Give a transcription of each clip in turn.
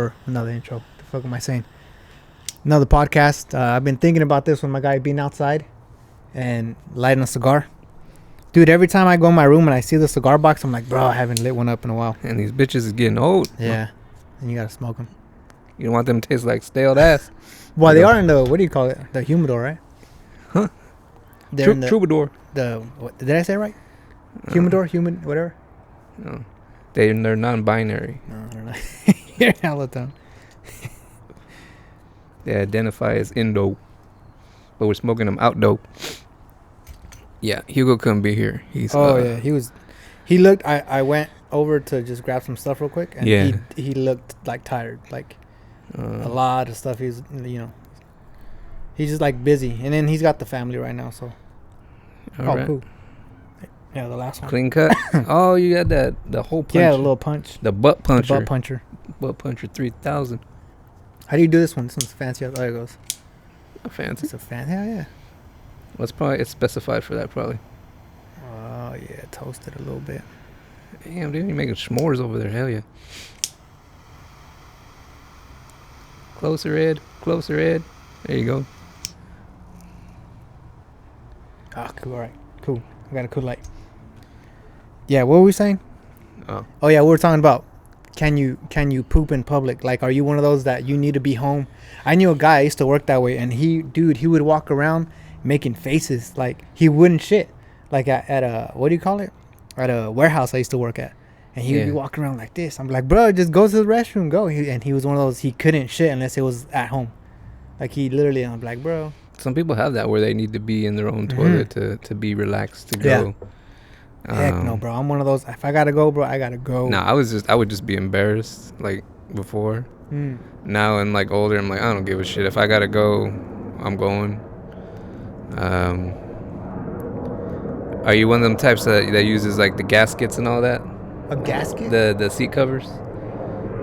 or another intro. The fuck am I saying? Another podcast. I've been thinking about this with my guy being outside and lighting a cigar. Dude, every time I go in my room and I see the cigar box, I'm like, bro, I haven't lit one up in a while. And these bitches is getting old. Yeah. And you gotta smoke them. You don't want them to taste like stale ass. Well, they are in the, what do you call it? The humidor, right? Huh? They're in the Troubadour. Did I say it right? Humidor, whatever. No. They're non-binary. No, they're not. You're hella dumb. They identify as indo, but we're smoking them outdo. Yeah, Hugo couldn't be here. He's he looked. I went over to just grab some stuff real quick, and yeah. he looked like tired, like a lot of stuff. He's he's just like busy, and then he's got the family right now. So right. Cool. Yeah, the last one. Clean cut. Oh, you got the whole punch. Yeah, the little punch. The butt puncher. The butt puncher. Butt puncher 3000. How do you do this one? This one's fancy. Oh, there it goes. Fancy. It's a fan. Yeah. Well, it's specified for that probably. Oh yeah, toasted a little bit. Damn, dude, you're making s'mores over there. Hell yeah. Closer, Ed. Closer, Ed. There you go. Oh, cool. All right. Cool. I got a cool light. Yeah, what were we saying? Oh yeah, we were talking about can you poop in public? Like, are you one of those that you need to be home? I knew a guy, I used to work that way, and he would walk around making faces like he wouldn't shit. Like at a, what do you call it? At a warehouse I used to work at. And he would be walking around like this. I'm like, bro, just go to the restroom, go. And he was one of those, he couldn't shit unless it was at home. Like he literally, I'm like, bro. Some people have that where they need to be in their own toilet to be relaxed to go. Yeah. Heck no, bro. I'm one of those. If I gotta go, bro, I gotta go. No, I would just be embarrassed like before. Now I'm like older. I'm like, I don't give a shit. If I gotta go, I'm going. Are you one of them types that uses like the gaskets and all that? A gasket? The seat covers?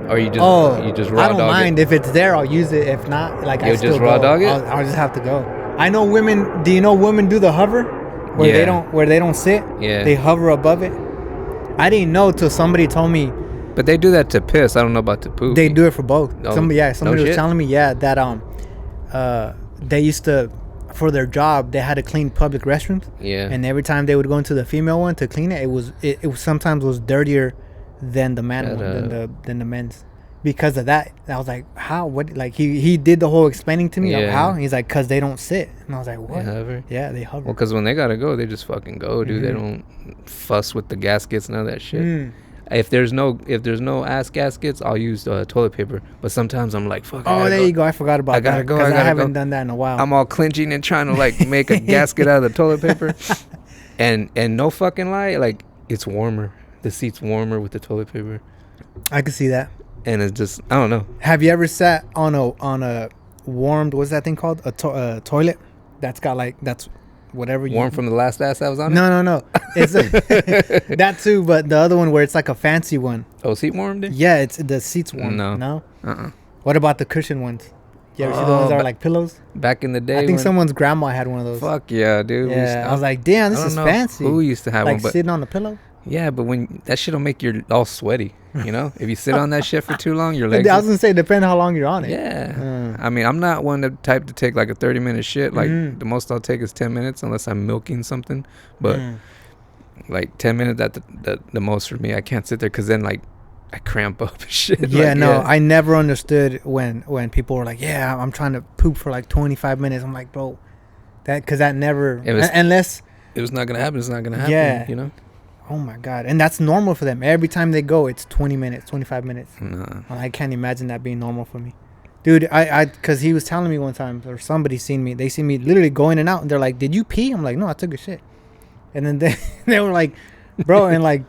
Or you just raw dog it? I don't mind. If it's there, I'll use it. If not, like I still just raw dog it? I'll just have to go. I know women. Do you know women do the hover? Where they don't sit? Yeah. They hover above it. I didn't know till somebody told me. But they do that to piss. I don't know about to poop. They do it for both. Somebody was telling me that they used to, for their job, they had to clean public restrooms. Yeah. And every time they would go into the female one to clean it, it was sometimes was dirtier than the man one, than the men's. Because of that, I was like, how? What? Like he did the whole explaining to me of how. And he's like, cause they don't sit. And I was like, what? They hover? Yeah, they hover. Well, cause when they gotta go, they just fucking go, dude. They don't fuss with the gaskets, none of that shit. If there's no ass gaskets, I'll use toilet paper. But sometimes I'm like, fuck. Oh, there you go. I forgot about that. I gotta go. I haven't done that in a while. I'm all clenching and trying to like make a gasket out of the toilet paper. And no fucking lie, like it's warmer. The seat's warmer with the toilet paper. I can see that. And it's just, I don't know. Have you ever sat on a warmed, what's that thing called? A toilet that's got like, that's whatever. Warm from the last ass I was on? No. It's that too, but the other one where it's like a fancy one. Oh, seat warm, dude? Yeah, it's the seat's warm. No? What about the cushion ones? You ever see the ones that are like pillows? Back in the day. I think someone's grandma had one of those. Fuck yeah, dude. Yeah, I was like, damn, this is fancy. Who used to have like one? But sitting on the pillow? Yeah, but when that shit'll make you all sweaty, you know? If you sit on that shit for too long, your legs. I was gonna say, depending how long you're on it. Yeah. I mean, I'm not one the type to take like a 30-minute shit. Like the most I'll take is 10 minutes unless I'm milking something. But like 10 minutes, the most for me. I can't sit there because then like I cramp up and shit. Yeah, like, I never understood when people were like, yeah, I'm trying to poop for like 25 minutes. I'm like, bro, because that never, unless it was not gonna happen. It's not gonna happen. Yeah, you know. Oh my god, and that's normal for them. Every time they go, it's 20 minutes, 25 minutes. Nah. I can't imagine that being normal for me, dude. Because he was telling me one time, or somebody seen me. They seen me literally go in and out, and they're like, "Did you pee?" I'm like, "No, I took a shit." And then they were like, "Bro," in like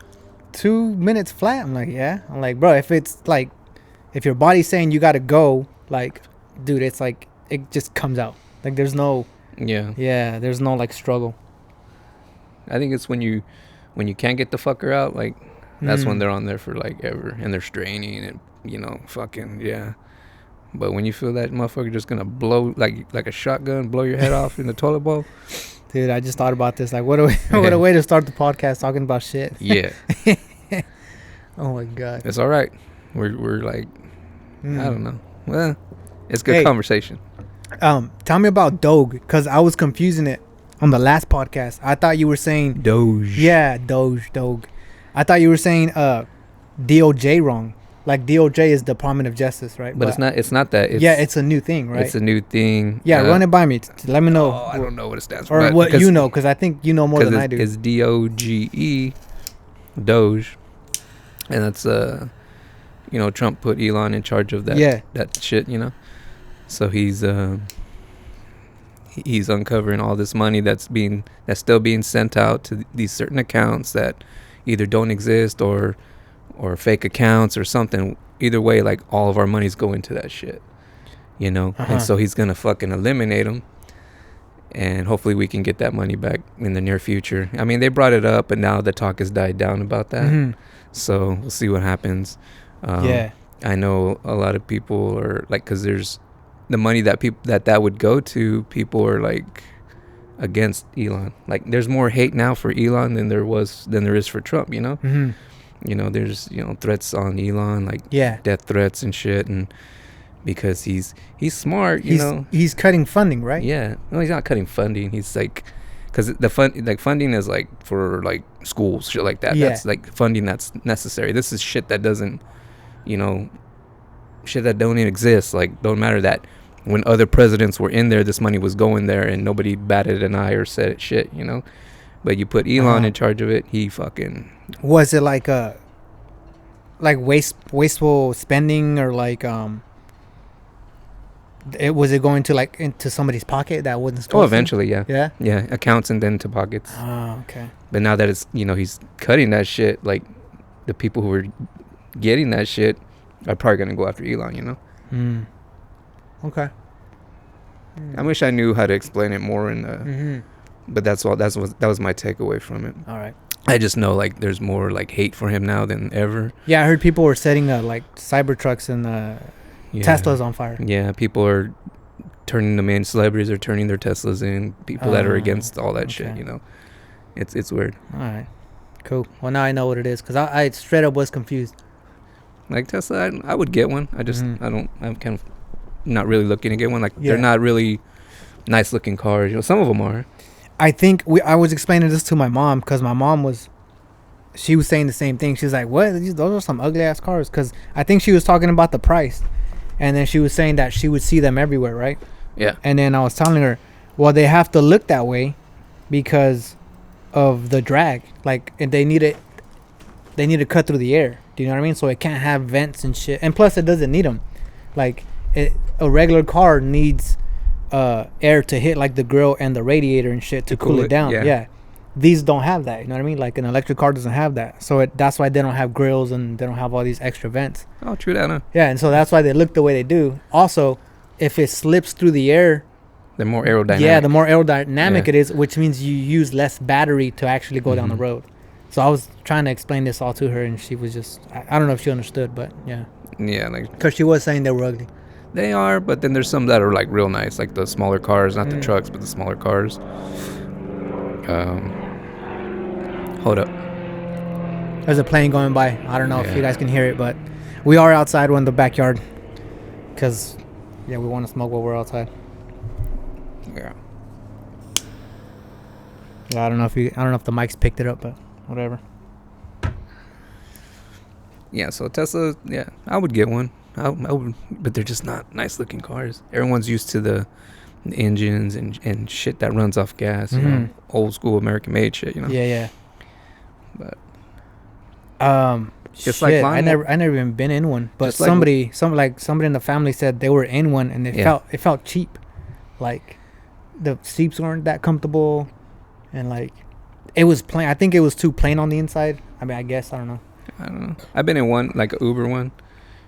2 minutes flat. I'm like, "Yeah." I'm like, "Bro, if it's like, if your body's saying you gotta go, like, dude, it's like it just comes out. Like there's no, there's no like struggle." I think it's when you can't get the fucker out, like that's when they're on there for like ever, and they're straining and fucking But when you feel that motherfucker just gonna blow like a shotgun, blow your head off in the toilet bowl, dude. I just thought about this. Like, what a way to start the podcast talking about shit. Yeah. Oh my god. It's all right. We're like I don't know. Well, it's good conversation. Tell me about Doge, because I was confusing it on the last podcast. I thought you were saying Doge. Yeah, Doge. I thought you were saying DOJ wrong. Like DOJ is Department of Justice, right? But it's not that. It's a new thing, right? It's a new thing. Yeah, run it by me. Let me know. I don't know what it stands for. Or what you know, because I think you know more than I do. It's DOGE, Doge, and that's Trump put Elon in charge of that. Yeah. That shit, So he's uncovering all this money that's still being sent out to these certain accounts that either don't exist or fake accounts or something. Either way, like all of our money's going to that shit, And so he's gonna fucking eliminate them, and hopefully we can get that money back in the near future. I mean, they brought it up, but now the talk has died down about that. Mm-hmm. So we'll see what happens. I know a lot of people are like, because there's the money that that would go to, people are like against Elon. Like, there's more hate now for Elon than there is for Trump, Mm-hmm. There's threats on Elon, like death threats and shit, and because he's smart, he's cutting funding, right? No, he's not cutting funding. He's like, because funding is like for like schools, shit like that. That's like funding that's necessary. This is shit that doesn't, shit that don't even exist. Like, don't matter that when other presidents were in there, this money was going there and nobody batted an eye or said shit, But you put Elon in charge of it, he fucking... Was it like wasteful spending, or like was it going to like into somebody's pocket that wasn't supposed to? Eventually, yeah. Yeah, accounts and then to pockets. Oh, okay. But now that it's, he's cutting that shit, like the people who are getting that shit are probably going to go after Elon, Okay. I wish I knew how to explain it more in the... Mm-hmm. But that was my takeaway from it. All right. I just know like there's more like hate for him now than ever. Yeah, I heard people were setting like Cybertrucks and Teslas on fire. Yeah, people are turning them in. Celebrities are turning their Teslas in. People that are against all that shit, It's weird. All right. Cool. Well, now I know what it is, because I straight up was confused. Like Tesla, I would get one. I just I'm kind of not really looking to get one. Like they're not really nice looking cars. Some of them are. I think I was explaining this to my mom, because my mom she was saying the same thing. She's like, what? Those are some ugly ass cars. Because I think she was talking about the price. And then she was saying that she would see them everywhere, right? Yeah. And then I was telling her, well, they have to look that way because of the drag. Like, and they need to cut through the air. Do you know what I mean? So it can't have vents and shit. And plus, it doesn't need them. Like, a regular car needs air to hit like the grill and the radiator and shit to cool it down. Yeah. These don't have that. You know what I mean? Like, an electric car doesn't have that. So that's why they don't have grills and they don't have all these extra vents. Oh, true that, huh? Yeah, and so that's why they look the way they do. Also, if it slips through the air, they're more aerodynamic. Yeah, the more aerodynamic it is, which means you use less battery to actually go down the road. So I was trying to explain this all to her, and she was just, I don't know if she understood, but yeah. Yeah, like, because she was saying they were ugly. They are, but then there's some that are like real nice, like the smaller cars, not the trucks, but the smaller cars. Hold up. There's a plane going by. I don't know if you guys can hear it, but we are outside. We're in the backyard because, we want to smoke while we're outside. Yeah. Yeah, I don't know if the mics picked it up, but whatever. Yeah, so Tesla, I would get one. I would, but they're just not nice looking cars. Everyone's used to the engines and shit that runs off gas, old school American made shit, Yeah. But just like I never even been in one, but somebody in the family said they were in one and it felt cheap. Like, the seats weren't that comfortable, and like it was plain. I think it was too plain on the inside. I mean, I guess I don't know. I've been in one, like an Uber one.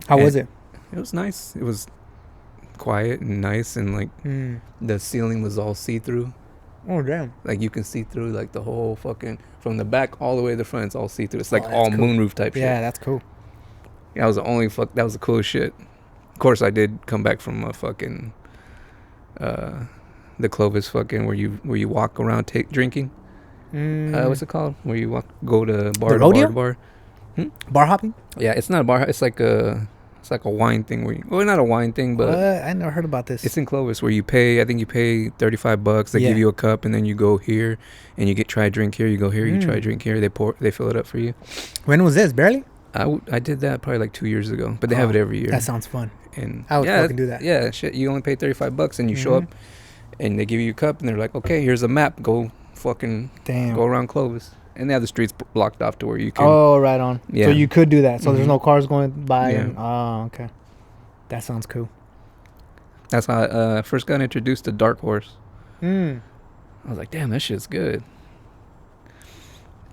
How was it? It was nice. It was quiet and nice, and like the ceiling was all see-through. Oh damn! Like, you can see through like the whole fucking, from the back all the way to the front. It's all see-through. It's like all cool. Moonroof type shit. Yeah, that's cool. Yeah, that was the coolest shit. Of course, I did come back from a fucking the Clovis fucking where you walk around drinking. What's it called? Where you go to bar to rodeo? bar. Bar hopping? Yeah, it's not a bar. It's like It's like a wine thing where well, not a wine thing, but I never heard about this. it's in Clovis where you pay. I think you pay $35. They give you a cup, and then you go here, and you try a drink here. You go here, you try a drink here. They fill it up for you. When was this? Barely. I did that probably like 2 years ago, but they have it every year. That sounds fun. And I would fucking do that. Yeah, shit. You only pay $35, and you show up, and they give you a cup, and they're like, okay, here's a map. Go fucking go around Clovis. And they have the streets blocked off to where you can. Oh, right on. Yeah. So you could do that. So there's no cars going by. Yeah. And, oh, okay. That sounds cool. That's how I first got introduced to Dark Horse. I was like, damn, that shit's good.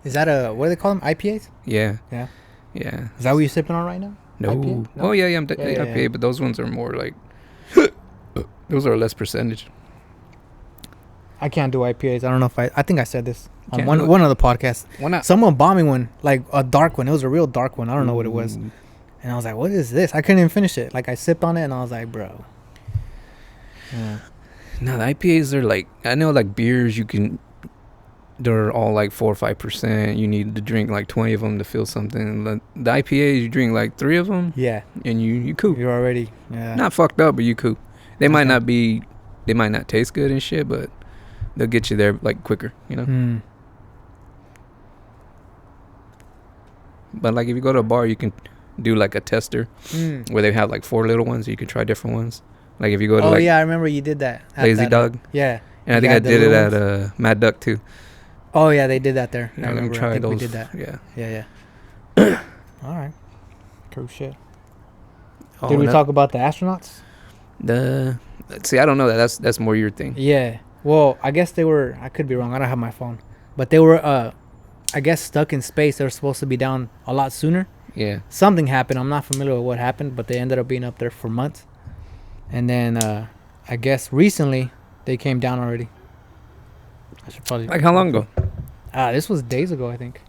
Is that what do they call them? IPAs? Yeah. Yeah. Yeah. Is that what you're sipping on right now? No. IPA? No? Oh, yeah, I'm IPA, but those ones are more like... those are less percentage. I can't do IPAs. I don't know if I think I said this on Can't one of the podcasts. Why not? Someone bought me one, like a dark one. It was a real dark one. I don't know what it was. And I was like, what is this? I couldn't even finish it. Like, I sipped on it, and I was like, bro. Yeah. No, the IPAs are like... I know, like, beers, you can... They're all like 4 or 5%. You need to drink like 20 of them to feel something. The IPAs, you drink like 3 of them. Yeah. And you cool. You're already... Yeah. Not fucked up, but you cool. They might not be... They might not taste good and shit, but... They'll get you there like quicker, you know. But like if you go to a bar, you can do like a tester where they have like 4 little ones. So you can try different ones. Like if you go to I remember you did that. Lazy Dog. Yeah. And I think I did it at Mad Duck too. Oh yeah, they did that there. Yeah, I remember. try I think those. we did that. Yeah. All right. Cool shit. Oh, did we talk about the astronauts? See, I don't know that. That's more your thing. Yeah. Well, I guess they were... I could be wrong. I don't have my phone. But they were, I guess, stuck in space. They were supposed to be down a lot sooner. Yeah. Something happened. I'm not familiar with what happened, but they ended up being up there for months. And then, I guess, recently, they came down already. I should probably... Like how long ago? This was days ago, I think.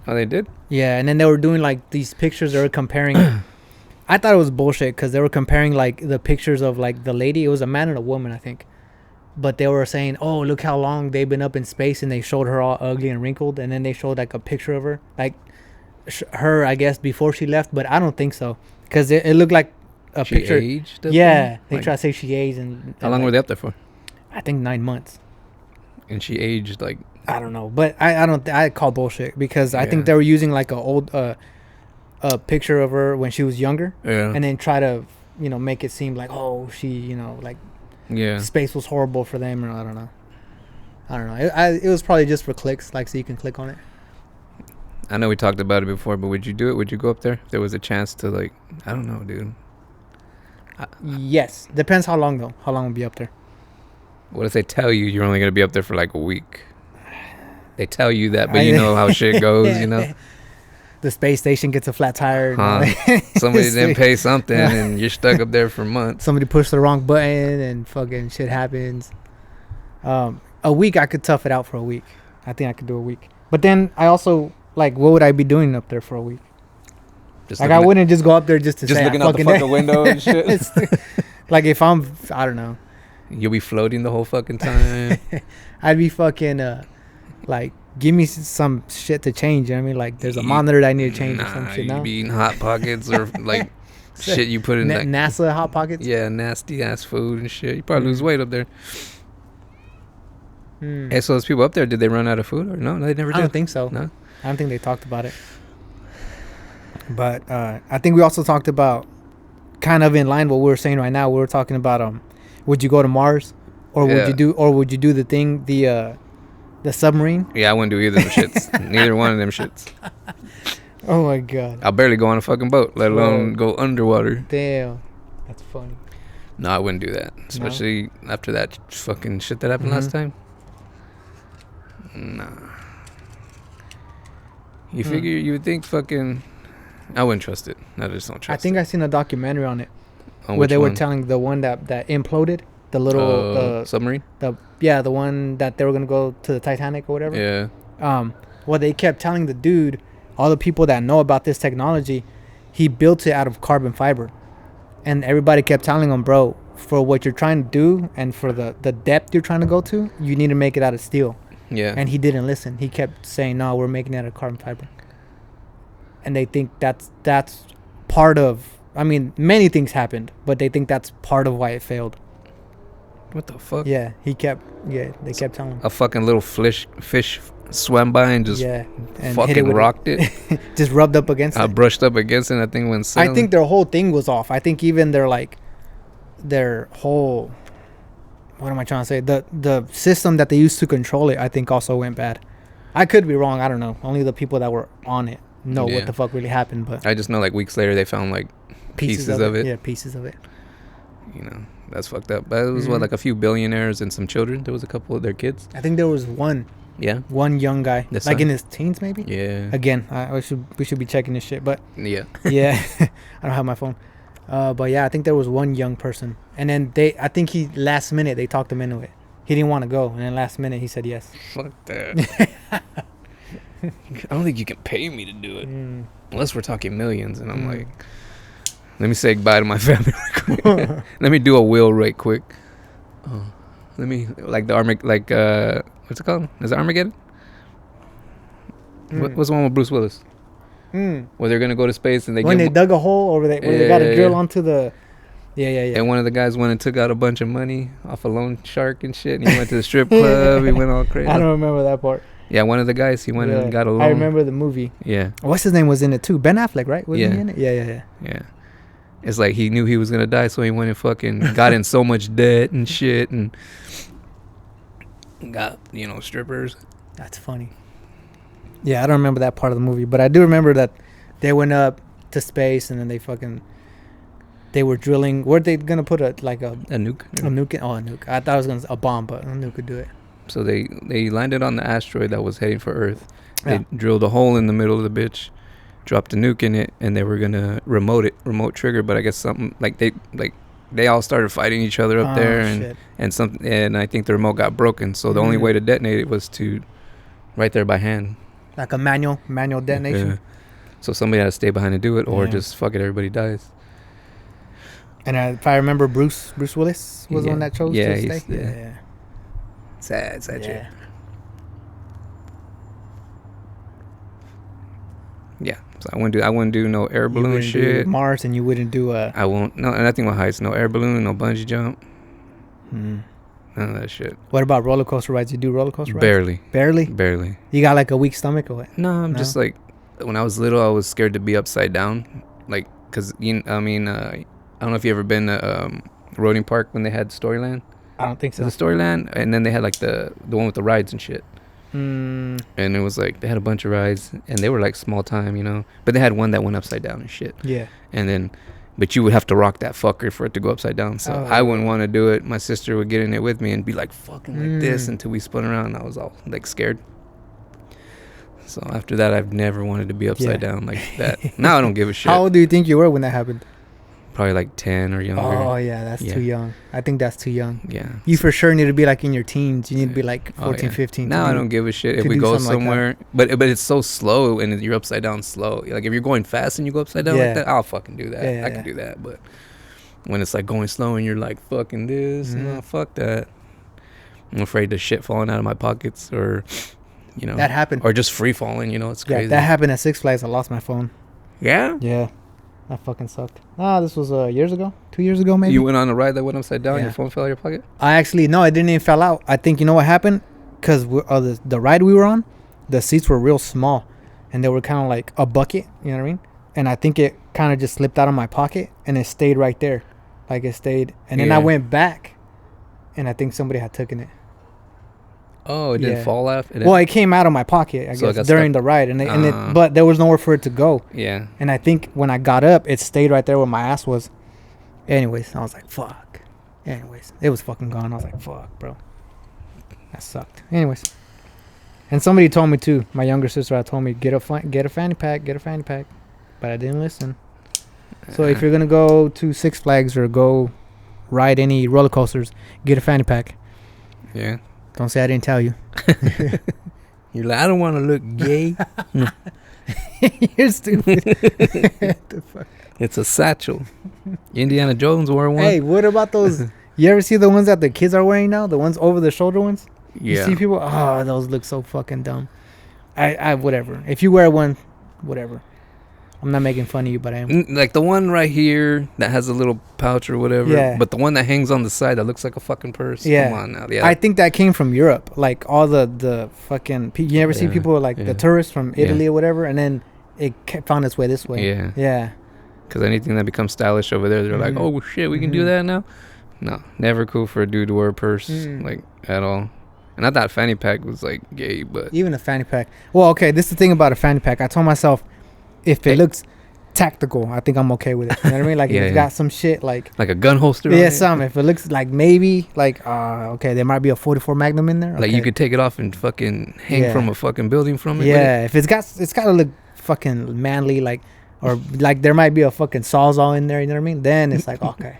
Oh, they did? Yeah, and then they were doing, like, these pictures. They were comparing... I thought it was bullshit because they were comparing, like, the pictures of, like, the lady. It was a man and a woman, I think. But they were saying, oh, look how long they've been up in space. And they showed her all ugly and wrinkled. And then they showed, like, a picture of her. Like, her, I guess, before she left. But I don't think so. Because it looked like a picture. She aged? Yeah. They try to say she aged. How long were they up there for? I think 9 months. And she aged, like... I don't know. But I call bullshit. Because I think they were using, like, a old a picture of her when she was younger. Yeah. And then try to, make it seem like, oh, she, like... Yeah. Space was horrible for them, or I don't know. It was probably just for clicks, like so you can click on it. I know we talked about it before, but would you do it? Would you go up there if there was a chance to, like, I don't know, dude. Yes. Depends how long, though. How long we'll be up there. What if they tell you you're only going to be up there for, like, a week? They tell you that, but you know how shit goes, you know? The space station gets a flat tire. Somebody didn't pay something, and you're stuck up there for months. Somebody pushed the wrong button, and fucking shit happens. A week, I could tough it out for a week. I think I could do a week. But then I also, like, what would I be doing up there for a week? Just like, I wouldn't just go up there just to say looking out the fucking window and shit. Like, if I don't know. You'll be floating the whole fucking time. I'd be fucking, like, give me some shit to change. You know what I mean? Like, there's a monitor that I need to change or some shit. You'd No, be eating Hot Pockets or, like, shit you put in, like... NASA Hot Pockets? Yeah, nasty-ass food and shit. You probably lose weight up there. Hey, so those people up there, did they run out of food or no? They never did. I don't think so. No? I don't think they talked about it. But I think we also talked about, kind of in line what we were saying right now. We were talking about would you go to Mars, or would you do the thing, the submarine? Yeah, I wouldn't do either of them shits. Neither one of them shits. Oh my god! I'll barely go on a fucking boat, let alone go underwater. Damn, that's funny. No, I wouldn't do that, especially after that fucking shit that happened last time. Nah. You figure you would think fucking... I wouldn't trust it. I just don't trust it. I think I seen a documentary on it where they were telling the one that imploded, the little submarine. The one that they were gonna go to the Titanic or whatever. Yeah. Well, they kept telling the dude, all the people that know about this technology, he built it out of carbon fiber, and everybody kept telling him, bro, for what you're trying to do and for the depth you're trying to go to, you need to make it out of steel. Yeah. And he didn't listen. He kept saying, no, we're making it out of carbon fiber. And they think that's part of I mean, many things happened, but they think that's part of why it failed. What the fuck? Yeah, they kept telling him. A fucking little fish swam by and just and fucking rocked it. Just rubbed up against it. I brushed up against it and that thing went sailing. I think their whole thing was off. I think even their whole, what am I trying to say? The system that they used to control it, I think also went bad. I could be wrong. I don't know. Only the people that were on it know what the fuck really happened. But I just know like weeks later they found like pieces of it. Yeah, pieces of it. You know, that's fucked up. But it was what, like a few billionaires and some children. There was a couple of their kids. I think there was one. Yeah. One young guy, like in his teens, maybe. Yeah. Again, we should be checking this shit, but yeah. Yeah, I don't have my phone. But yeah, I think there was one young person, and then I think last minute they talked him into it. He didn't want to go, and then last minute he said yes. Fuck that. I don't think you can pay me to do it unless we're talking millions, and I'm like, let me say goodbye to my family real quick. Let me do a will right quick. Let me like the what's it called? Is it Armageddon? What's the one with Bruce Willis? Where they're gonna go to space and they dug a hole over there, where they got to drill onto the. Yeah. And one of the guys went and took out a bunch of money off a loan shark and shit. And he went to the strip club. He went all crazy. I don't remember that part. Yeah, one of the guys, he went and got a loan. I remember the movie. Yeah. What's his name was in it too? Ben Affleck, right? Was he in it? Yeah. Yeah. It's like he knew he was gonna die, so he went and fucking got in so much debt and shit, and got strippers. That's funny. Yeah, I don't remember that part of the movie, but I do remember that they went up to space and then they were drilling. Were they gonna put a nuke? A nuke? Oh, a nuke. I thought it was a bomb, but a nuke could do it. So they landed on the asteroid that was heading for Earth. They drilled a hole in the middle of the bitch, dropped a nuke in it, and they were gonna remote trigger. But I guess something they all started fighting each other up there, and I think the remote got broken. So the only way to detonate it was to right there by hand, like a manual detonation. Yeah. So somebody had to stay behind to do it, or just fuck it, everybody dies. And if I remember, Bruce Willis was the one that chose to stay. Yeah. Sad shit. Yeah, so I wouldn't do no air balloon shit. Do Mars, and you wouldn't do I won't. No, nothing with heights. No air balloon. No bungee jump. None of that shit. What about roller coaster rides? You do roller coaster rides? Barely. You got like a weak stomach or what? No, I'm just like, when I was little, I was scared to be upside down, like, cause I don't know if you ever been to Roding Park when they had Storyland. I don't think so. The Storyland, and then they had like the one with the rides and shit. And it was like they had a bunch of rides, and they were like small time, but they had one that went upside down and shit. Yeah. And then, but you would have to rock that fucker for it to go upside down. So I wouldn't want to do it. My sister would get in it with me and be like fucking like this until we spun around. And I was all like scared. So after that, I've never wanted to be upside down like that. Now I don't give a shit. How old do you think you were when that happened? Probably like 10 or younger. Oh yeah, that's too young. I think that's too young. Yeah. You for sure need to be like in your teens. You need to be like 14, 15. Now I don't give a shit if we go somewhere. But it's so slow and you're upside down slow. Like if you're going fast and you go upside down like that, I'll fucking do that. I can do that. But when it's like going slow and you're like fucking this, no, fuck that. I'm afraid of shit falling out of my pockets or, that happened. Or just free falling. It's crazy. Yeah, that happened at Six Flags. I lost my phone. Yeah. Yeah. That fucking sucked. This was 2 years ago maybe. You went on a ride that went upside down, your phone fell out of your pocket? No, it didn't even fall out. I think, you know what happened? Because the ride we were on, the seats were real small. And they were kind of like a bucket, you know what I mean? And I think it kind of just slipped out of my pocket and it stayed right there. Like it stayed. And then I went back and I think somebody had taken it. Oh, it didn't fall out? It came out of my pocket, I guess, during the ride. But there was nowhere for it to go. Yeah. And I think when I got up, it stayed right there where my ass was. Anyways, I was like, fuck. Anyways, it was fucking gone. I was like, fuck, bro. That sucked. Anyways. And somebody told me, too. My younger sister had told me, get a fanny pack. But I didn't listen. So if you're going to go to Six Flags or go ride any roller coasters, get a fanny pack. Yeah. Don't say I didn't tell you. You're like, I don't want to look gay. You're stupid. What the fuck? It's a satchel. Indiana Jones wore one. Hey, what about those? You ever see the ones that the kids are wearing now? The ones over the shoulder ones? Yeah. You see people? Oh, those look so fucking dumb. I whatever. If you wear one, whatever. I'm not making fun of you, but I am. Like the one right here that has a little pouch or whatever. Yeah. But the one that hangs on the side that looks like a fucking purse. Yeah. Come on now. Yeah. I think that came from Europe. Like all the fucking. You ever see people like the tourists from Italy or whatever, and then it found its way this way. Yeah. Yeah. Because anything that becomes stylish over there, they're like, oh shit, we can do that now. No, never cool for a dude to wear a purse like at all. And I thought fanny pack was like gay, but even a fanny pack. Well, okay, this is the thing about a fanny pack. I told myself, if it looks tactical, I think I'm okay with it. You know what I mean? Like if it's got some shit like a gun holster. Yeah, something. If it looks like maybe like okay, there might be a 44 Magnum in there. Okay. Like you could take it off and fucking hang from a fucking building from it. Yeah, if it's got to look fucking manly, like, or like there might be a fucking sawzall in there. You know what I mean? Then it's like okay.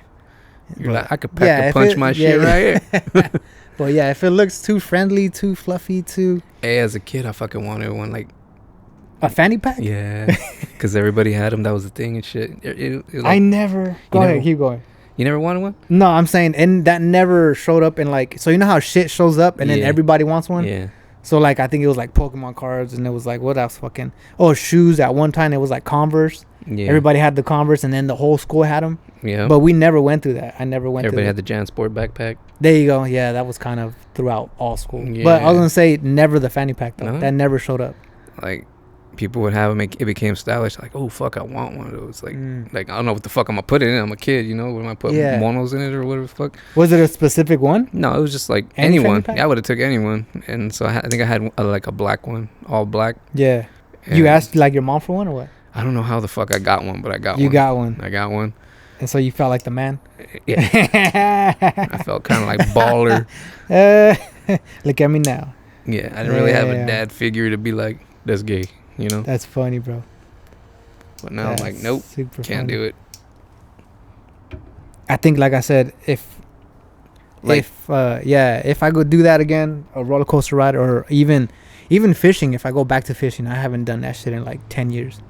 You're like, I could pack and punch my shit right here. But yeah, if it looks too friendly, too fluffy, too... Hey, as a kid, I fucking wanted one, like... A fanny pack? Yeah. Because everybody had them. That was the thing and shit. It like, I never... Go ahead, keep going. You never wanted one? No, I'm saying, and that never showed up in like... So you know how shit shows up and then everybody wants one? Yeah. So like, I think it was like Pokemon cards and it was like, what else fucking... Oh, shoes. At one time, it was like Converse. Yeah. Everybody had the Converse and then the whole school had them. Yeah. But we never went through that. I never went through that. Everybody had the JanSport backpack. There you go. Yeah, that was kind of throughout all school. Yeah. But I was going to say never the fanny pack, though. No? That never showed up. Like, people would have them. It became stylish. Like, oh, fuck, I want one of those. Like, I don't know what the fuck I'm going to put it in. I'm a kid, you know? What am I putting monos in it or whatever the fuck? Was it a specific one? No, it was just like anyone. Yeah, I would have took anyone. And so I think I had like a black one. All black. Yeah. And you asked like your mom for one or what? I don't know how the fuck I got one, but I got one. You got one. I got one. And so you felt like the man? Yeah. I felt kind of like baller. Look at me now. Yeah, I didn't really have a dad figure to be like, that's gay, you know? That's funny, bro. But now I'm like, nope, can't do it. I think, like I said, if I go do that again, a roller coaster ride, or even fishing, if I go back to fishing, I haven't done that shit in like 10 years.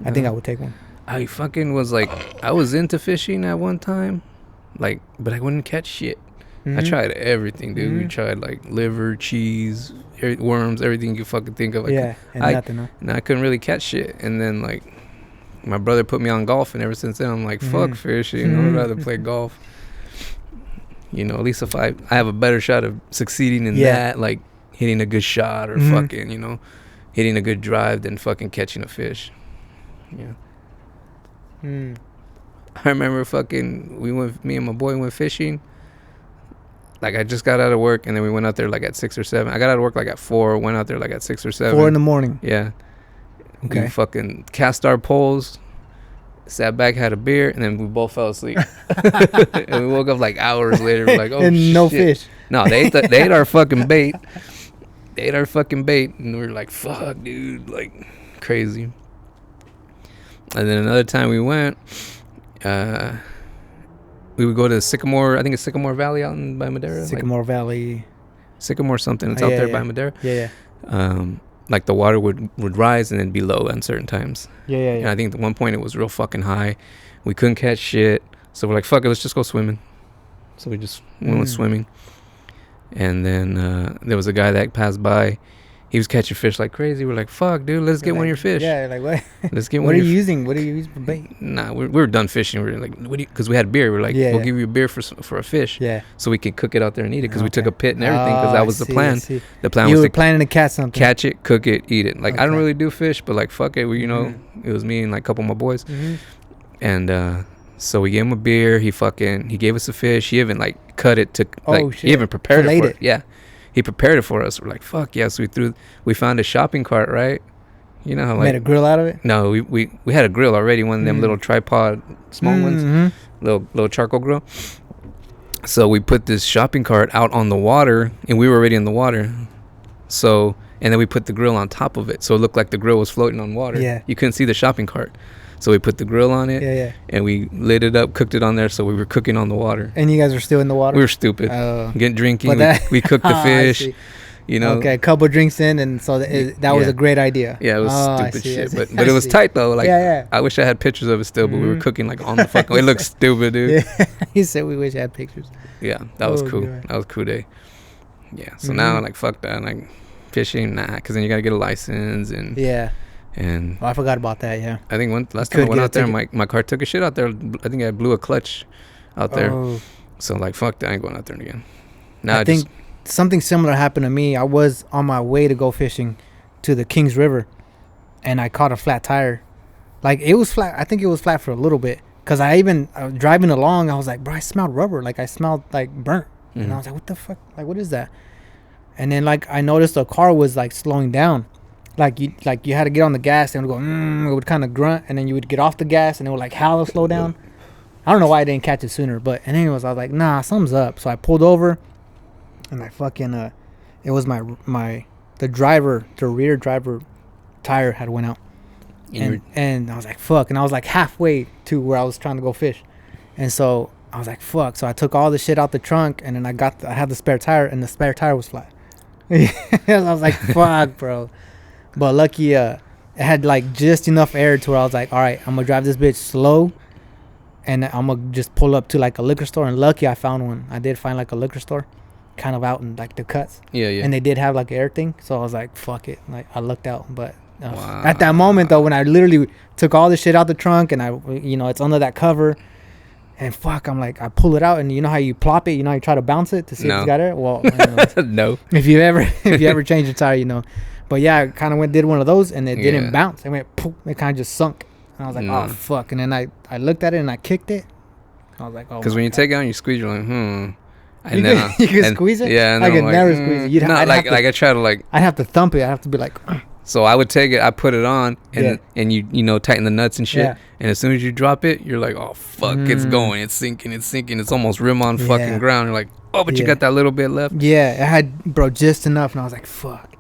I think I would take one. I fucking was like, I was into fishing at one time, like, but I wouldn't catch shit. I tried everything, dude. We tried like liver, cheese, worms, everything you fucking think of. Nothing. Huh? And I couldn't really catch shit. And then like, my brother put me on golf, and ever since then I'm like, fuck fishing. I'd rather play golf. You know, at least if I have a better shot of succeeding in that, like hitting a good shot or fucking, you know, hitting a good drive than fucking catching a fish. Yeah. I remember fucking me and my boy went fishing. Like I just got out of work and then we went out there like at 6 or 7. I got out of work like at 4, went out there like at 6 or 7. 4 in the morning. Yeah. Okay. We fucking cast our poles, sat back, had a beer, and then we both fell asleep. And we woke up like hours later. We're like, oh and shit. No fish. No, they ate our fucking bait. They ate our fucking bait, and we were like, fuck, dude, like crazy. And then another time we went, we would go to Sycamore. I think it's Sycamore Valley out by Madera. Sycamore Valley. Sycamore something. It's out there by Madera. Yeah. Like the water would rise and then be low at certain times. Yeah. And I think at one point it was real fucking high. We couldn't catch shit. So we're like, fuck it, let's just go swimming. So we just went swimming. And then there was a guy that passed by. He was catching fish like crazy. We're like, fuck, dude, let's get one of your fish. Yeah, like what? Let's get one. What are you using? What are you using for bait? Nah, we were done fishing. We were like, what do you? Because we had beer. We're like, we'll give you a beer for a fish. Yeah. So we could cook it out there and eat it. Because we took a pit and everything. Because that was the plan. The plan was you were planning to catch something. Catch it, cook it, eat it. Like I don't really do fish, but like fuck it, you know, it was me and like a couple of my boys, and so we gave him a beer. He gave us a fish. He even like cut it to like he even prepared it for it. Yeah. He prepared it for us. We're like, fuck yeah. So we found a shopping cart, right? You know how like... Made a grill out of it? No, we had a grill already. One of them little tripod, small ones. Little charcoal grill. So we put this shopping cart out on the water, and we were already in the water. So, and then we put the grill on top of it. So it looked like the grill was floating on water. Yeah. You couldn't see the shopping cart. So we put the grill on it, and we lit it up, cooked it on there, so we were cooking on the water. And you guys were still in the water? We were stupid. Getting drinking. We cooked the fish, you know. Okay, a couple drinks in, and so that was a great idea. Yeah, it was stupid shit. But it was tight, though. Like, I wish I had pictures of it still, but we were cooking, like, on the fucking... It looked stupid, dude. Yeah. He said we wish I had pictures. Yeah, that was cool. God. That was a cool day. Yeah, so now, like, fuck that. Like, fishing, nah, because then you got to get a license, and... Yeah. And I forgot about that. Yeah. I think last time I went out there, my car took a shit out there. I think I blew a clutch out there. Oh. So like, fuck that, I ain't going out there again. Now I think something similar happened to me. I was on my way to go fishing to the Kings River, and I caught a flat tire. Like, it was flat. I think it was flat for a little bit. Because I even, driving along, I was like, bro, I smelled rubber. Like, I smelled, like, burnt. Mm-hmm. And I was like, what the fuck? Like, what is that? And then, like, I noticed the car was, like, slowing down. Like you had to get on the gas, and it would go, it would kind of grunt. And then you would get off the gas, and it would, like, howl to slow down. I don't know why I didn't catch it sooner. But, and anyways, I was like, nah, something's up. So I pulled over, and I fucking, it was the rear driver tire had went out. And I was like, fuck. And I was like halfway to where I was trying to go fish. And so I was like, fuck. So I took all the shit out the trunk, and then I had the spare tire, and the spare tire was flat. I was like, fuck, bro. But lucky, it had like just enough air to where I was like, all right, I'm going to drive this bitch slow, and I'm going to just pull up to like a liquor store. And lucky I found one. I did find like a liquor store kind of out in like the cuts. Yeah, yeah. And they did have like an air thing. So I was like, fuck it. Like, I looked out, but... Wow. At that moment though, when I literally took all the shit out the trunk, and it's under that cover, and fuck, I'm like, I pull it out, and you know how you plop it, you try to bounce it to see if it's got air. Well, no. If you ever change the tire, But yeah, I kind of did one of those, and it didn't bounce. It went poof. It kind of just sunk, and I was like, oh fuck. And then I looked at it and I kicked it. I was like, oh. Because when you take it out and you squeeze, you're like, And you can squeeze it. Yeah, I could never squeeze it. I try to like. I'd have to thump it. I'd have to be like. So I would take it, I put it on, and you tighten the nuts and shit. Yeah. And as soon as you drop it, you're like, oh fuck, it's going, it's sinking. It's almost rim on fucking ground. You're like, oh, but you got that little bit left. Yeah, it had, bro, just enough, and I was like, fuck.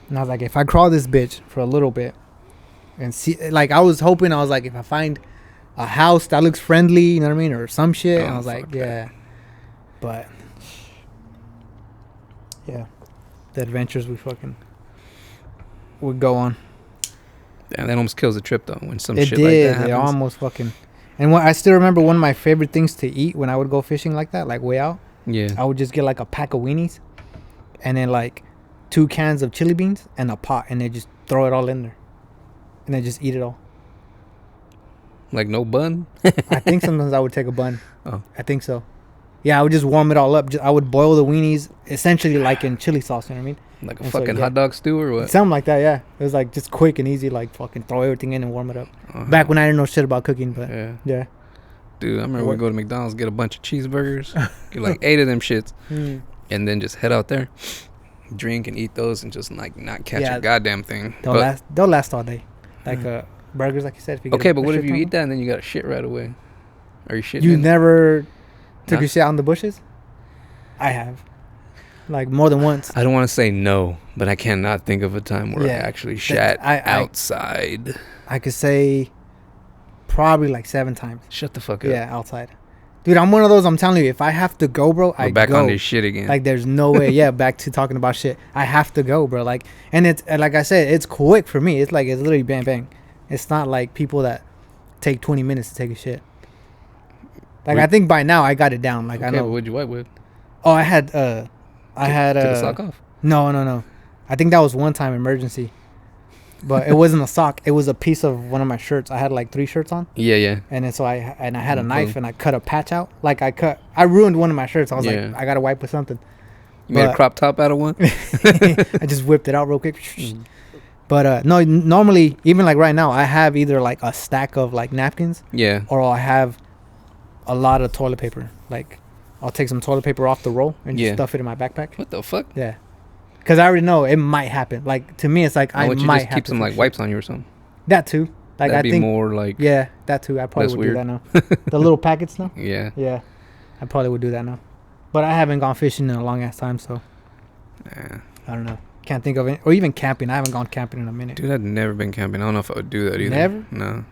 And I was like, if I crawl this bitch for a little bit, and see, like, I was hoping, if I find a house that looks friendly, you know what I mean, or some shit. And I was like, yeah, but yeah, the adventures we fucking would go on. Yeah, that almost kills the trip though when some shit like that happens. It almost fucking. And I still remember one of my favorite things to eat when I would go fishing like that, like way out. Yeah. I would just get like a pack of weenies, and then like 2 cans of chili beans and a pot, and then just throw it all in there, and then just eat it all. Like no bun? I think sometimes I would take a bun. Oh. I think so. Yeah, I would just warm it all up. I would boil the weenies essentially like in chili sauce, you know what I mean? Like a fucking hot dog stew or what? Something like that, yeah. It was like just quick and easy, like fucking throw everything in and warm it up. Back when I didn't know shit about cooking, but yeah. Dude, I remember we'd go to McDonald's, get a bunch of cheeseburgers, get like 8 of them shits, and then just head out there, drink and eat those, and just like not catch a goddamn thing. They'll last all day. Like burgers, like you said. If you okay, but what if you eat that and then you got to shit right away? Are you shitting? You never took your shit out in the bushes? I have. Like more than once. I don't want to say no, but I cannot think of a time where I actually shat outside. I could say probably like 7 times. Shut the fuck up. Yeah, outside. Dude, I'm one of those, I'm telling you, if I have to go, bro, I go. Back on this shit again. Like, there's no way. Yeah, back to talking about shit. I have to go, bro. Like, and it's, like I said, it's quick for me. It's like, it's literally bang, bang. It's not like people that take 20 minutes to take a shit. Like, I think by now I got it down. Like, I know. What'd you wipe with? Oh, I had took a sock off? No. I think that was one time emergency. But it wasn't a sock. It was a piece of one of my shirts. I had like 3 shirts on. Yeah. And then so I had a knife and I cut a patch out. Like I ruined one of my shirts. I was like, I gotta wipe with something. You made a crop top out of one? I just whipped it out real quick. But no, normally, even like right now, I have either like a stack of like napkins. Yeah. Or I have a lot of toilet paper. Like I'll take some toilet paper off the roll and just stuff it in my backpack. What the fuck? Yeah. Because I already know it might happen. Like, to me, it's like I might have to keep some like wipes on you or something. That too. Like, that'd be more like... Yeah, that too. I probably would do that now. The little packets now? Yeah. Yeah. I probably would do that now. But I haven't gone fishing in a long ass time, so... Yeah. I don't know. Can't think of it. Or even camping. I haven't gone camping in a minute. Dude, I've never been camping. I don't know if I would do that either. Never? No.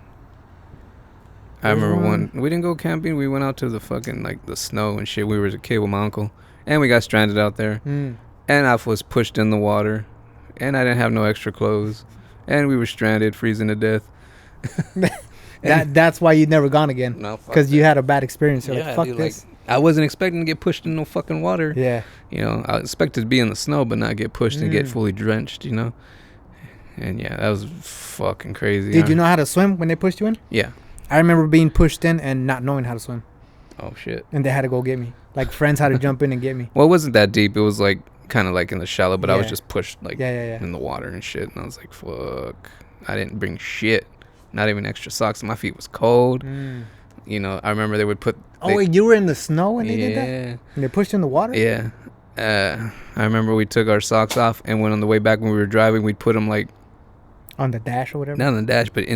I remember we didn't go camping. We went out to the fucking, like, the snow and shit. We were as a kid with my uncle. And we got stranded out there. And I was pushed in the water. And I didn't have no extra clothes. And we were stranded, freezing to death. That's why you'd never gone again. No, because you had a bad experience. You're like, fuck dude, this. Like, I wasn't expecting to get pushed in no fucking water. Yeah. You know, I expected to be in the snow, but not get pushed and get fully drenched, you know. And yeah, that was fucking crazy. Did you know how to swim when they pushed you in? Yeah. I remember being pushed in and not knowing how to swim. Oh shit. And they had to go get me. Like friends had to jump in and get me. Well, it wasn't that deep. It was like kind of like in the shallow, but I was Yeah. just pushed like Yeah. in the water and shit. And I was like, fuck. I didn't bring shit. Not even extra socks. My feet was cold. You know, I remember they would put. Oh, wait, you were in the snow when they did that? Yeah. And they pushed you in the water? Yeah. I remember we took our socks off, and when on the way back when we were driving, we'd put them like On the dash or whatever? not on the dash, but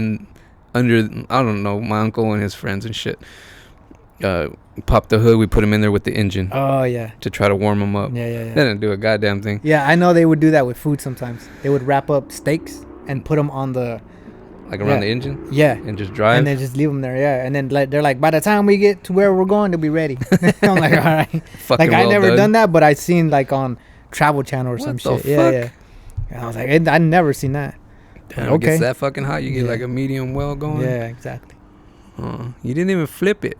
under, I don't know, my uncle and his friends and shit. Popped the hood, we put them in there with the engine. Oh, yeah. To try to warm them up. Yeah. They didn't do a goddamn thing. Yeah, I know they would do that with food sometimes. They would wrap up steaks and put them on the... Like around the engine? Yeah. And just drive? And then just leave them there, yeah. And then they're like, by the time we get to where we're going, they'll be ready. I'm like, all right. Fucking like, I well never done that, but I seen like on Travel Channel or some shit. The Yeah. fuck? And I was like, I never seen that. Damn, it gets that fucking hot. You get like a medium well going. Yeah, exactly. You didn't even flip it.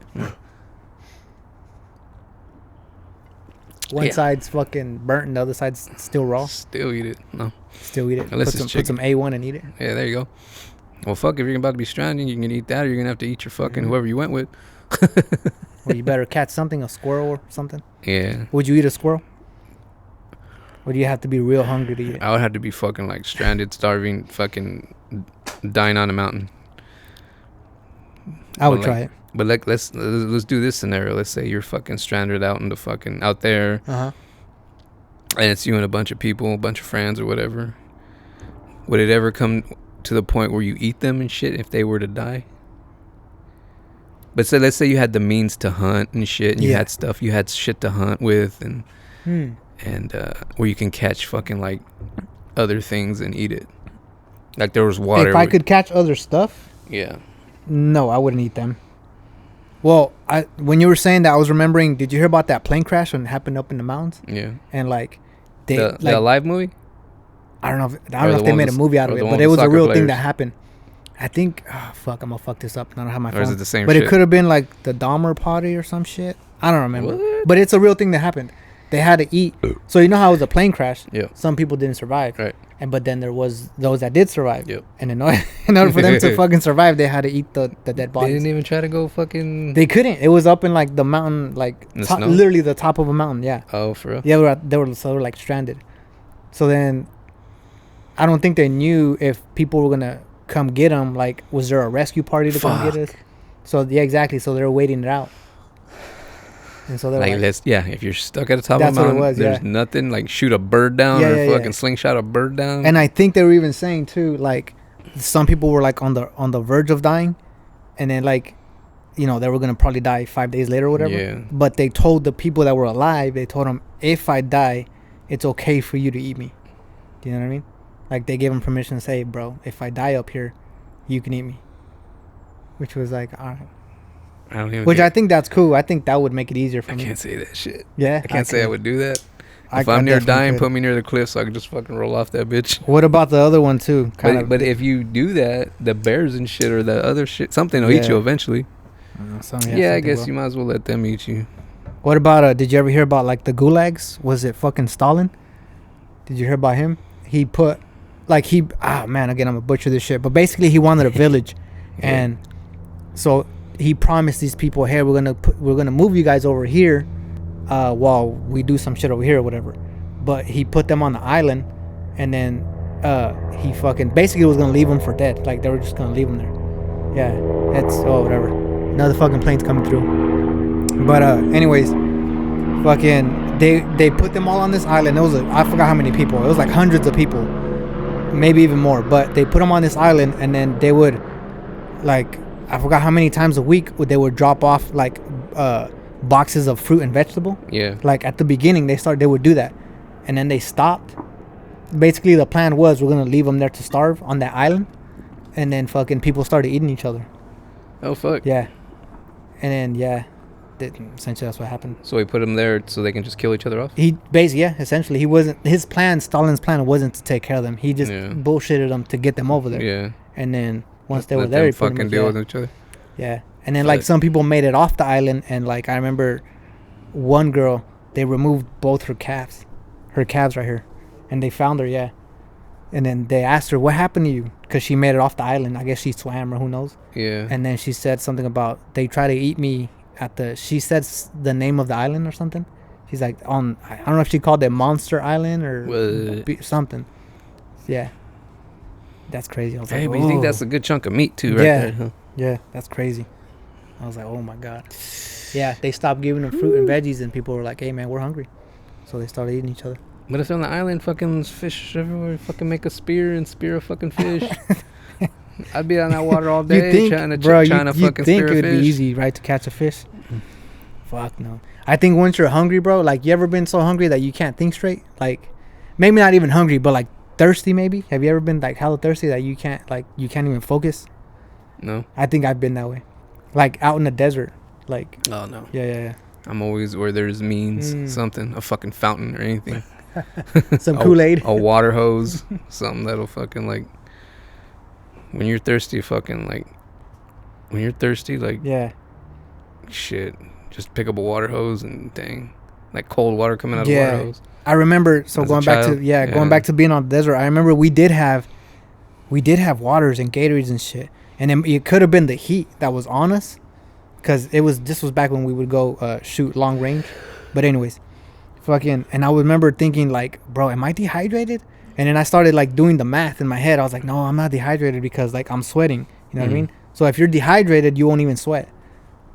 One side's fucking burnt and the other side's still raw. Still eat it. No. Still eat it. Unless Put some A1 and eat it. Yeah, there you go. Well, fuck, if you're about to be stranded, you can eat that or you're going to have to eat your fucking whoever you went with. Well, you better catch something, a squirrel or something. Yeah. Would you eat a squirrel? Or do you have to be real hungry to eat it? I would have to be fucking like stranded, starving, fucking dying on a mountain. I would try it. But like, let's do this scenario. Let's say you're fucking stranded out in the fucking out there, and it's you and a bunch of people, a bunch of friends or whatever. Would it ever come to the point where you eat them and shit if they were to die? But so let's say you had the means to hunt and shit, and you had stuff, you had shit to hunt with, and where you can catch fucking like other things and eat it. Like there was water. If I could catch other stuff, no, I wouldn't eat them. Well, when you were saying that, I was remembering. Did you hear about that plane crash when it happened up in the mountains? Yeah. And like, the live movie. I don't know if they made a movie out of it, but it was a real thing that happened. I think, fuck, I'm gonna fuck this up. I don't have my phone. Or is it the same but shit? It could have been like the Dahmer party or some shit. I don't remember. What? But it's a real thing that happened. They had to eat. So you know how it was a plane crash? Yeah. Some people didn't survive. Right. But then there was those that did survive. Yep. And in order for them to fucking survive, they had to eat the dead bodies. They didn't even try to go fucking... They couldn't. It was up in like the mountain, like literally the top of a mountain. Yeah. Oh, for real? Yeah, they were like stranded. So then I don't think they knew if people were going to come get them. Like, was there a rescue party to come get us? So, yeah, exactly. So they were waiting it out. And so they're like, if you're stuck at the top of the mountain, there's nothing like shoot a bird down or fucking slingshot a bird down. And I think they were even saying too, like some people were like on the verge of dying, and then like, you know, they were gonna probably die 5 days later or whatever. Yeah. But they told the people that were alive, they told them, if I die, it's okay for you to eat me. Do you know what I mean? Like they gave them permission to say, bro, if I die up here, you can eat me. Which was like, all right. I think that's cool. I think that would make it easier for me. I can't say that shit. Yeah, I can't say I would do that. If I'm near dying, put me near the cliff so I can just fucking roll off that bitch. What about the other one too? But if you do that, the bears and shit or the other shit, something will eat you eventually. I guess you might as well let them eat you. What about did you ever hear about like the gulags? Was it fucking Stalin? Did you hear about him? He put again, I'm gonna butcher this shit, but basically he wanted a village, and so he promised these people, hey, we're gonna move you guys over here while we do some shit over here or whatever. But he put them on the island, and then he fucking basically was gonna leave them for dead. Like they were just gonna leave them there. Yeah, that's whatever. Another fucking plane's coming through. But anyways, fucking they put them all on this island. It was I forgot how many people. It was like hundreds of people, maybe even more. But they put them on this island, and then they would like, I forgot how many times a week they would drop off like boxes of fruit and vegetable. Yeah. Like at the beginning they would do that, and then they stopped. Basically the plan was we're gonna leave them there to starve on that island, and then fucking people started eating each other. Oh fuck. Yeah. And then essentially that's what happened. So he put them there so they can just kill each other off? Essentially Stalin's plan wasn't to take care of them. He just bullshitted them to get them over there. Yeah. And then once they were there, he fucking deal with each other. Yeah. And then like some people made it off the island, and like I remember one girl, they removed both her calves right here, and they found her. Yeah. And then they asked her, what happened to you? Because she made it off the island. I guess she swam or who knows. Yeah. And then she said something about they try to eat me she said the name of the island or something. She's like, I don't know if she called it Monster Island or something. Yeah. That's crazy. I was hey, like, but you think that's a good chunk of meat too, right there? Huh? Yeah, that's crazy. I was like, oh my God. Yeah, they stopped giving them fruit and veggies, and people were like, hey, man, we're hungry. So they started eating each other. But if on the island, fucking fish everywhere, fucking make a spear and spear a fucking fish. I'd be on that water all day trying to fucking spear a fish. It would be easy, right, to catch a fish? Fuck no. I think once you're hungry, bro, like, you ever been so hungry that you can't think straight? Like, maybe not even hungry, but like thirsty maybe? Have you ever been like hella thirsty that you can't even focus? No. I think I've been that way. Like out in the desert. Like, oh no. Yeah. I'm always where there's something, a fucking fountain or anything. Some Kool-Aid. A water hose, something that'll fucking like when you're thirsty, yeah, shit, just pick up a water hose and dang, like cold water coming out of a water hose. I remember. So going back to being on the desert, I remember we did have waters and Gatorades and shit, and it could have been the heat that was on us, because this was back when we would go shoot long range. But anyways, and I remember thinking like, bro, am I dehydrated? And then I started like doing the math in my head. I was like, no, I'm not dehydrated because like I'm sweating. You know what I mean? So if you're dehydrated, you won't even sweat.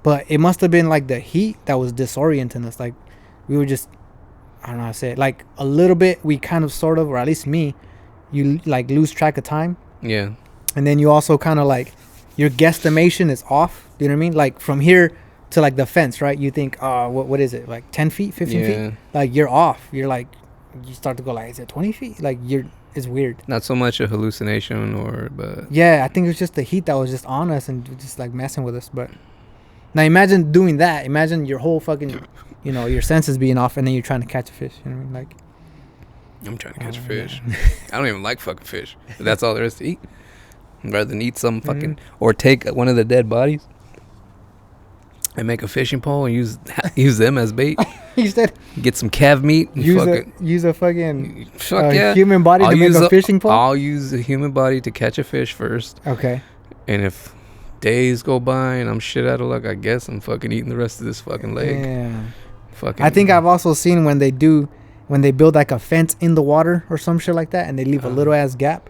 But it must have been like the heat that was disorienting us. Like we were just, I don't know how to say it. Like a little bit, we kind of sort of, or at least me, you like lose track of time. Yeah. And then you also kind of like, your guesstimation is off. Do you know what I mean? Like from here to like the fence, right? You think, oh, what is it? Like 10 feet, 15 feet? Like you're off. You're like, you start to go like, is it 20 feet? Like it's weird. Not so much a hallucination but. Yeah, I think it was just the heat that was just on us and just like messing with us. But now imagine doing that. Imagine your whole fucking, your senses being off and then you're trying to catch a fish. You know what I mean? Like. I'm trying to catch a fish. I don't even like fucking fish. But that's all there is to eat. Rather than eat some fucking, or take one of the dead bodies and make a fishing pole and use them as bait. You said get some calf meat. And use a fucking human body to make a fishing pole. I'll use a human body to catch a fish first. Okay. And if days go by and I'm shit out of luck, I guess I'm fucking eating the rest of this fucking leg. Yeah. Fucking. I think I've also seen when they build like a fence in the water or some shit like that, and they leave a little ass gap.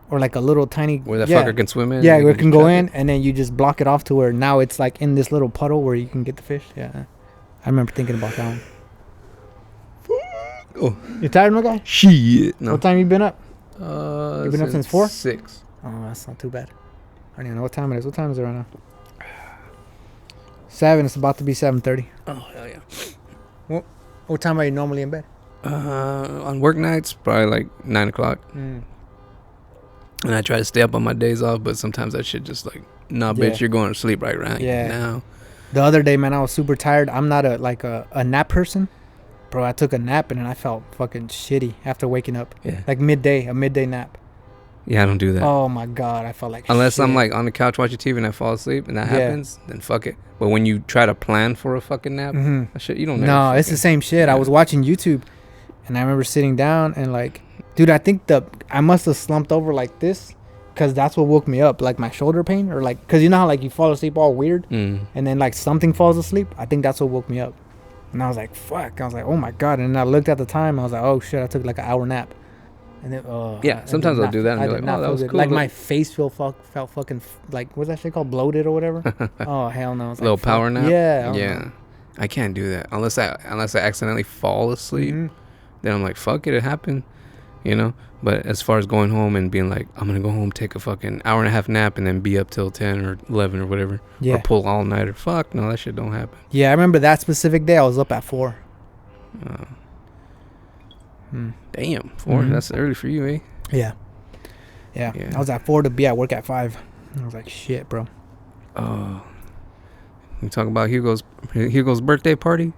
Or like a little tiny where that fucker can swim in. Yeah, where it can go in, and then you just block it off to where now it's like in this little puddle where you can get the fish. Yeah, I remember thinking about that one. Oh, you tired, my guy? Shit. No. What time you been up? You been up since 4? 6. Oh, that's not too bad. I don't even know what time it is. What time is it right now? 7. It's about to be 7:30. Oh hell yeah. What time are you normally in bed? On work nights, probably like 9 o'clock. And I try to stay up on my days off, but sometimes that shit just like, nah, bitch, you're going to sleep right now. The other day, man, I was super tired. I'm not a nap person. Bro, I took a nap and then I felt fucking shitty after waking up. Yeah. Like a midday nap. Yeah, I don't do that. Oh my God, I felt like unless shit. I'm like on the couch watching TV and I fall asleep and that happens, then fuck it. But when you try to plan for a fucking nap, that shit, you don't know. No, it's the same shit. Yeah. I was watching YouTube and I remember sitting down and like, dude, I think I must have slumped over like this because that's what woke me up, like my shoulder pain or like, because you know how like you fall asleep all weird and then like something falls asleep. I think that's what woke me up. And I was like, fuck. I was like, oh my God. And then I looked at the time. I was like, oh shit, I took like an hour nap. And then, sometimes I'll do that and be like, oh, that was cool. Like my face felt fucking, like, what's that shit called? Bloated or whatever? Oh, hell no. Little like, power nap? Yeah. Yeah. I can't do that unless I accidentally fall asleep. Then I'm like, fuck it, it happened. But as far as going home and being like, I'm gonna go home, take a fucking hour and a half nap and then be up till 10 or 11 or whatever, or pull all nighter, fuck no, that shit don't happen. Yeah, I remember that specific day I was up at 4. Damn, 4. That's early for you, eh? Yeah. I was at 4 to be at work at 5. I was like, shit, bro. We talk about Hugo's birthday party.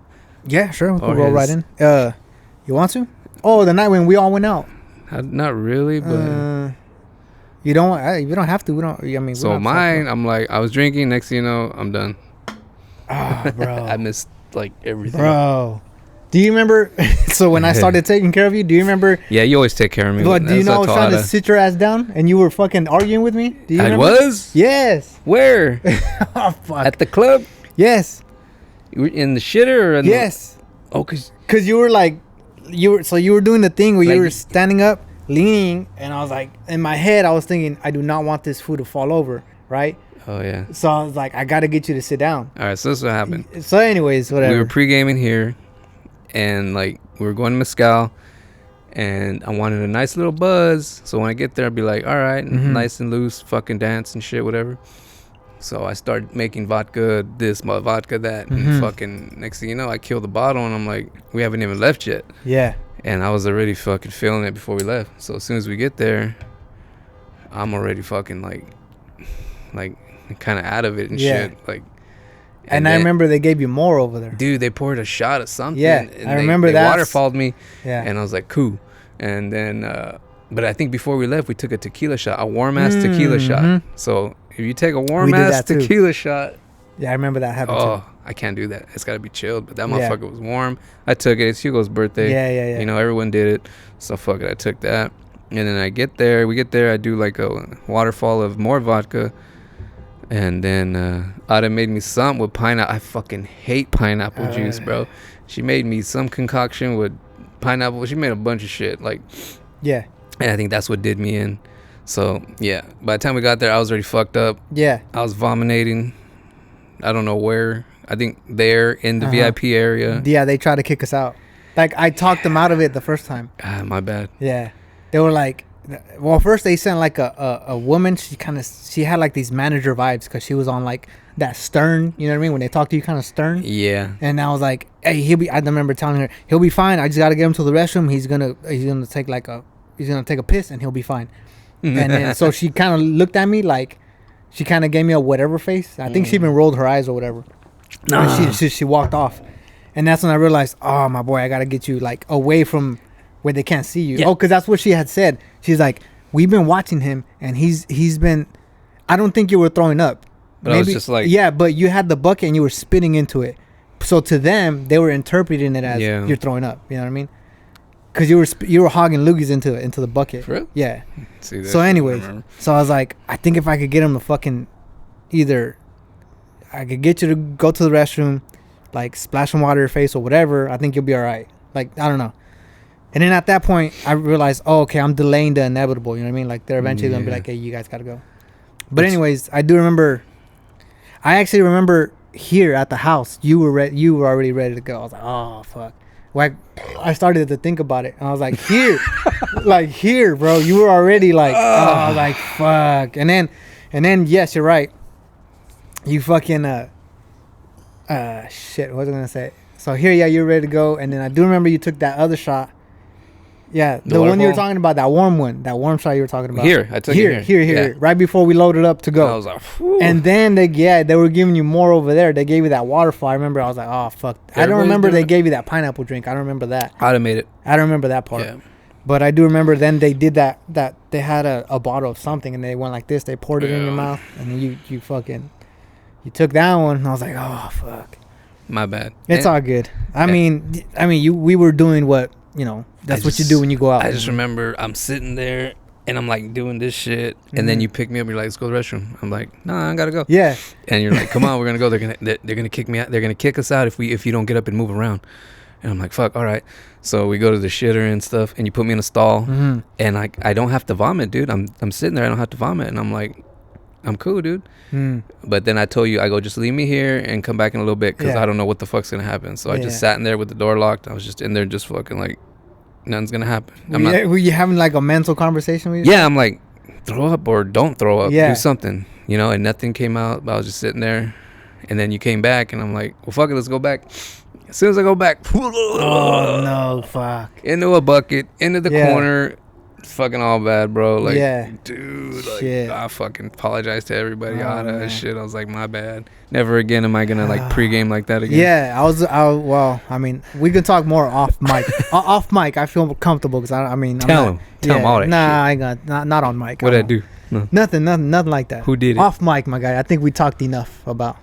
Yeah, sure, we'll roll right in. You want to? Oh, the night when we all went out. Not really, but you don't. You don't have to. We don't. I mean, so mine. I'm like, I was drinking. Next thing you know, I'm done. Oh, bro. I missed like everything. Bro, Do you remember? So when I started taking care of you, do you remember? Yeah, you always take care of me. What, do you know I was trying to sit your ass down and you were fucking arguing with me? Do you remember? I was? Yes. Where? Oh, fuck. At the club? Yes. You were in the shitter or in yes. Cause you were like, you were doing the thing where like, you were standing up, leaning, and I was like, in my head, I was thinking, I do not want this food to fall over, right? Oh, yeah. So I was like, I got to get you to sit down. All right, so this is what happened. So anyways, whatever. We were pre-gaming here, and, like, we were going to Mezcal, and I wanted a nice little buzz. So when I get there, I'd be like, all right, nice and loose, fucking dance and shit, whatever. So I started making vodka this, vodka that, and fucking next thing you know, I killed the bottle, and I'm like, we haven't even left yet. Yeah. And I was already fucking feeling it before we left. So as soon as we get there, I'm already fucking, like kind of out of it and shit, like. And I remember they gave you more over there, dude. They poured a shot of something. Yeah, and I remember that. They waterfalled me. Yeah, and I was like, cool. And then, but I think before we left, we took a tequila shot, a warm ass tequila shot. So if you take a warm ass tequila shot, yeah, I remember that happened. Oh, I can't do that. It's got to be chilled. But that motherfucker was warm. I took it. It's Hugo's birthday. Yeah. You know, everyone did it. So fuck it. I took that. And then we get there. I do like a waterfall of more vodka. And then Ada made me some with pineapple. I fucking hate pineapple juice, bro. She made me some concoction with pineapple. She made a bunch of shit. Like, yeah. And I think that's what did me in. So, yeah. By the time we got there, I was already fucked up. Yeah. I was vominating. I don't know where. I think there in the VIP area. Yeah, they tried to kick us out. Like, I talked them out of it the first time. My bad. Yeah. They were like, well, first they sent like a woman. She had like these manager vibes because she was on like that stern, you know what I mean? When they talk to you kind of stern. Yeah. And I was like, hey, I remember telling her, he'll be fine. I just got to get him to the restroom. He's going to take a piss and he'll be fine. And then, so she kind of looked at me like, she kind of gave me a whatever face. I think she even rolled her eyes or whatever. And she walked off. And that's when I realized, oh, my boy, I got to get you like away from where they can't see you. Yeah. Oh, because that's what she had said. She's like, we've been watching him and he's been, I don't think you were throwing up. But maybe, I was just like, yeah, but you had the bucket and you were spitting into it. So to them, they were interpreting it as you're throwing up. You know what I mean? Because you were hogging loogies into the bucket. For real? Yeah. So anyways, so I was like, I think if I could get him to fucking either, I could get you to go to the restroom, like splash some water in your face or whatever, I think you'll be all right. Like, I don't know. And then at that point, I realized, oh, okay, I'm delaying the inevitable. You know what I mean? Like, they're eventually going to be like, hey, you guys got to go. But anyways, I actually remember here at the house, you were already ready to go. I was like, oh, fuck. Like, I started to think about it. And I was like, here. Like, here, bro. You were already like, oh, like, fuck. And then, yes, you're right. You fucking, shit, what was I going to say? So here, yeah, you were ready to go. And then I do remember you took that other shot. Yeah, the one you were talking about, that warm shot you were talking about. Here, I took it here. Yeah. Right before we loaded up to go. And I was like, whew. And then they were giving you more over there. They gave you that waterfall. I remember I was like, oh, fuck. I don't remember they gave you that pineapple drink. I don't remember that. I'd have made it. I don't remember that part. Yeah. But I do remember then they did that they had a bottle of something and they went like this. They poured it in your mouth and then you took that one and I was like, oh, fuck. My bad. It's all good. I mean, we were doing what, you know, that's what you do when you go out. I just remember I'm sitting there and I'm like doing this shit, and then you pick me up. You're like, "Let's go to the restroom." I'm like, "Nah, I gotta go." Yeah. And you're like, "Come on, we're gonna go. They're gonna kick me out. They're gonna kick us out if you don't get up and move around." And I'm like, "Fuck, all right." So we go to the shitter and stuff, and you put me in a stall, and I don't have to vomit, dude. I'm sitting there, I don't have to vomit, and I'm like, I'm cool, dude. But then I told you, I go, just leave me here and come back in a little bit because I don't know what the fuck's gonna happen. So I just sat in there with the door locked. I was just in there, just fucking like, nothing's gonna happen. Were you having like a mental conversation with you? Yeah, I'm like, throw up or don't throw up. Do something, you know. And nothing came out. But I was just sitting there, and then you came back, and I'm like, well, fuck it, let's go back. As soon as I go back, oh no, fuck, into a bucket, into the corner. Fucking all bad, bro. Like, dude, like, I fucking apologize to everybody. Shit, I was like, my bad. Never again am I gonna like pregame like that again. Yeah, well, I mean, we can talk more off mic. Off mic, I feel comfortable because tell him all that. Nah, shit. I ain't got not on mic. What'd I do? No. Nothing like that. Who did it? Off mic, my guy. I think we talked enough about.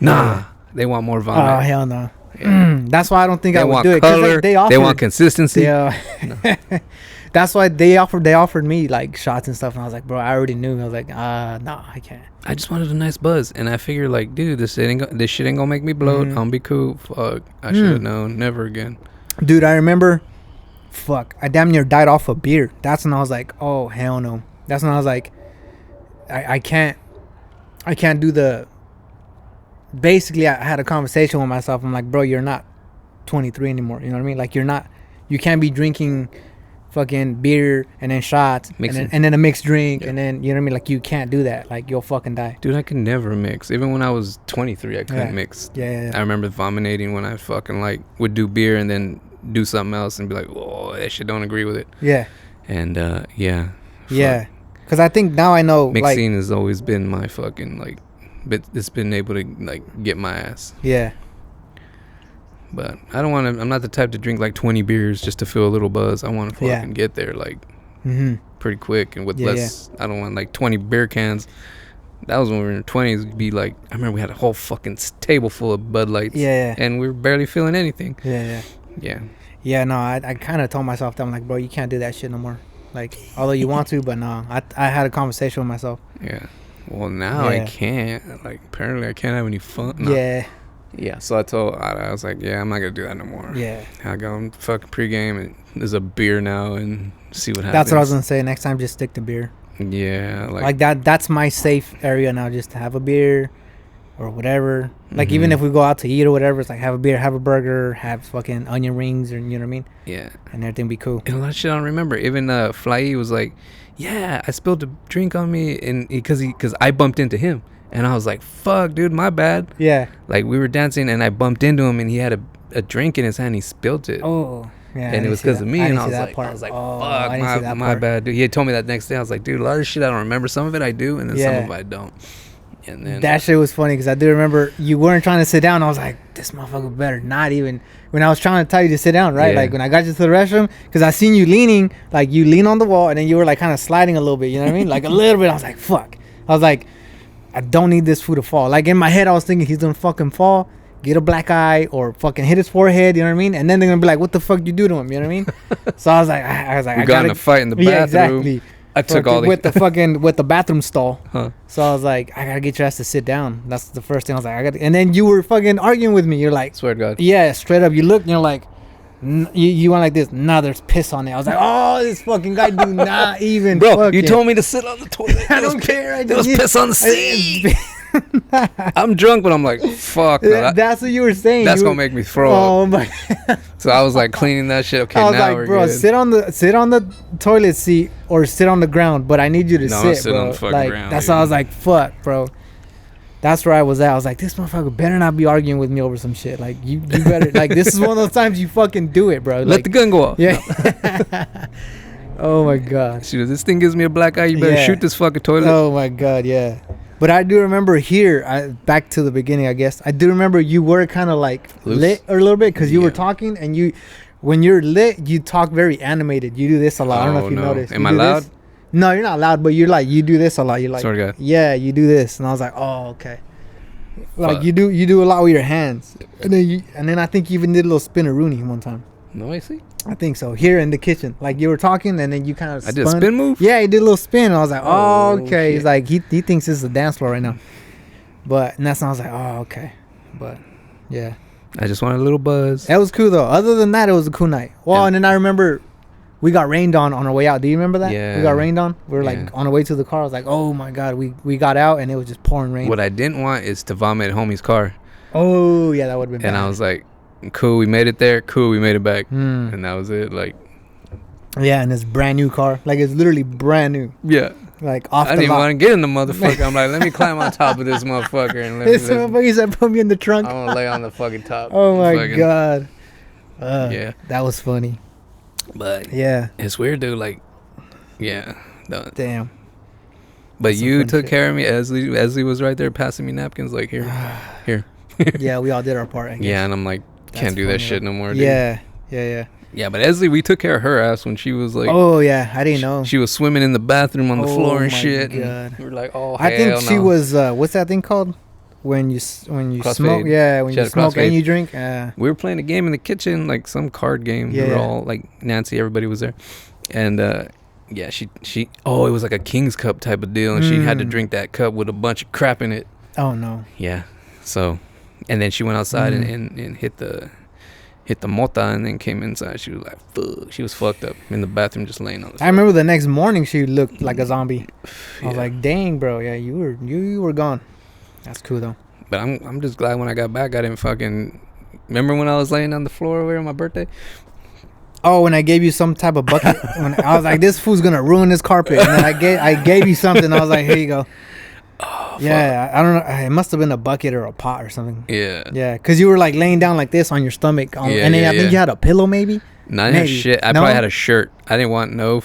Nah, they want more vomit. Oh hell no. That's why I don't think I would want do it. Color, They offered, they want consistency. Yeah. That's why they offered me like shots and stuff, and I was like, bro, I already knew. I was like, no, I can't. I just wanted a nice buzz, and I figured like, dude, this shit ain't gonna make me bloat. I'm gonna be cool. Fuck, I should have known. Never again. Dude, I remember. Fuck, I damn near died off of beer. That's when I was like, oh hell no. That's when I was like, I can't do the. Basically, I had a conversation with myself. I'm like, bro, you're not 23 anymore. You know what I mean? Like, you can't be drinking fucking beer and then shots and then a mixed drink and then, you know what I mean? Like, you can't do that. Like, you'll fucking die. Dude, I could never mix. Even when I was 23, I couldn't mix. Yeah. I remember vominating when I fucking like would do beer and then do something else and be like, whoa, that shit don't agree with it. Yeah. And yeah. Yeah. Because I think now I know. Mixing has always been my fucking like, but it's been able to like get my ass. Yeah. But I don't want to. I'm not the type to drink like 20 beers just to feel a little buzz. I want to fucking get there like pretty quick and with less. I don't want like 20 beer cans. That was when we were in our 20s. It'd be like, I remember we had a whole fucking table full of Bud Lights. Yeah. And we were barely feeling anything. Yeah. Yeah. No, I kind of told myself that I'm like, bro, you can't do that shit no more. Like, although you want to, but no. I had a conversation with myself. Yeah. Well, now I can't. Like, apparently I can't have any fun. No. Yeah. Yeah, so I was like, yeah, I'm not going to do that no more. Yeah. I go and fucking pregame and there's a beer now and see what happens. That's what I was going to say. Next time, just stick to beer. Yeah. Like that. That's my safe area now, just to have a beer or whatever. Like, even if we go out to eat or whatever, it's like have a beer, have a burger, have fucking onion rings, or you know what I mean? Yeah. And everything be cool. And a lot of shit I don't remember. Even Fly was like, yeah, I spilled a drink on me and because I bumped into him. And I was like, fuck, dude, my bad. Yeah. Like, we were dancing, and I bumped into him, and he had a drink in his hand. He spilled it. Oh, yeah. And it was because of me. And I was like, oh, fuck, my bad, dude. He had told me that next day. I was like, dude, a lot of shit I don't remember. Some of it I do, and then some of it I don't. And then that shit was funny because I do remember you weren't trying to sit down. I was like, this motherfucker better not even. When I was trying to tell you to sit down, right? Yeah. Like, when I got you to the restroom, because I seen you leaning, like, you lean on the wall, and then you were, like, kind of sliding a little bit. You know what I mean? Like, a little bit. I was like, fuck. I was like, I don't need this fool to fall. Like, in my head, I was thinking he's gonna fucking fall, get a black eye, or fucking hit his forehead. You know what I mean? And then they're gonna be like, "What the fuck you do to him?" You know what I mean? So I was like, we got in a fight in the bathroom. Yeah, exactly. I took all with the bathroom stall. So I was like, I gotta get your ass to sit down. That's the first thing I was like, I got. And then you were fucking arguing with me. You're like, swear to God. Yeah, straight up. You look and you're like, you went like this. Nah, there's piss on it. I was like, oh, this fucking guy do not even. Bro, you told me to sit on the toilet. I don't care. There was piss on the seat. I'm drunk, but I'm like, fuck. No, that's what you were saying. That's gonna make me throw up. Oh my. So I was like cleaning that shit. Okay, I was now like, we're bro, good. sit on the toilet seat or sit on the ground, but I need you to sit, bro. On the fucking like, ground. That's why I was like, fuck, bro. That's where I was at. I was like, this motherfucker better not be arguing with me over some shit. Like, you better, like, this is one of those times you fucking do it, bro. Let like, the gun go off. Yeah. Oh my god. Shoot, if this thing gives me a black eye, you better shoot this fucking toilet. Oh my god, yeah. But I do remember here, back to the beginning, I guess. I do remember you were kind of like loose? Lit a little bit because you were talking, and when you're lit, you talk very animated. You do this a lot. I don't know if you noticed. Am I loud? This? No, you're not loud, but you do this a lot. You're like, sort of guy. Yeah, you do this, and I was like, oh, okay. Like, you do a lot with your hands, and then I think you even did a little spin-a-rooney one time. No, I see. I think so. Here in the kitchen, like, you were talking, and then you kind of. I did a spin move. Yeah, he did a little spin. And I was like, oh, okay. Shit. He's like, he thinks this is a dance floor right now. And that's when I was like, oh, okay. But yeah, I just wanted a little buzz. That was cool though. Other than that, it was a cool night. Well, and then I remember we got rained on our way out. Do you remember that? Yeah. We got rained on. We were like on the way to the car. I was like, oh my god, we got out and it was just pouring rain. What I didn't want is to vomit at homie's car. Oh yeah, that would have been. And bad. I was like, cool, we made it there. Cool, we made it back. And that was it. Like. Yeah, and it's brand new car. Like, it's literally brand new. Yeah. Like, off the lot. I didn't even want to get in the motherfucker. I'm like, let me climb on top of this motherfucker. And this motherfucker said put me in the trunk. I'm going to lay on the fucking top. Oh, my God. Yeah. That was funny. But, yeah. It's weird, dude. Like, yeah. Damn. But that's you took care of me. Esley was right there passing me napkins. Like, here. Yeah, we all did our part, I guess. Yeah, and I'm like, can't do that shit no more, dude. Yeah. Yeah, but Esley, we took care of her ass when she was like... Oh, yeah. I didn't know. She was swimming in the bathroom on the floor and shit. God. And we were like, oh, I think she was... what's that thing called? when you Crossfade. smoke, yeah, when She you had a smoke crossfade. and you drink, We were playing a game in the kitchen, like some card game. We were Yeah. all like Nancy, everybody was there, and yeah, she oh, it was like a King's Cup type of deal, and she had to drink that cup with a bunch of crap in it. Oh no. Yeah, so, and then she went outside and hit the mota, and then came inside. She was like, fuck, she was fucked up in the bathroom, just laying on the floor. I remember the next morning she looked like a zombie. I was like, dang, bro, yeah, you were gone. That's cool though. But I'm just glad when I got back, I didn't fucking remember when I was laying on the floor over on my birthday. Oh, when I gave you some type of bucket, when I was like, "This fool's gonna ruin this carpet," and then I gave you something. I was like, "Here you go." Oh, yeah, I don't know. It must have been a bucket or a pot or something. Yeah. Yeah, because you were like laying down like this on your stomach, and then I think you had a pillow, maybe. No, I didn't have shit. I probably had a shirt. I didn't want no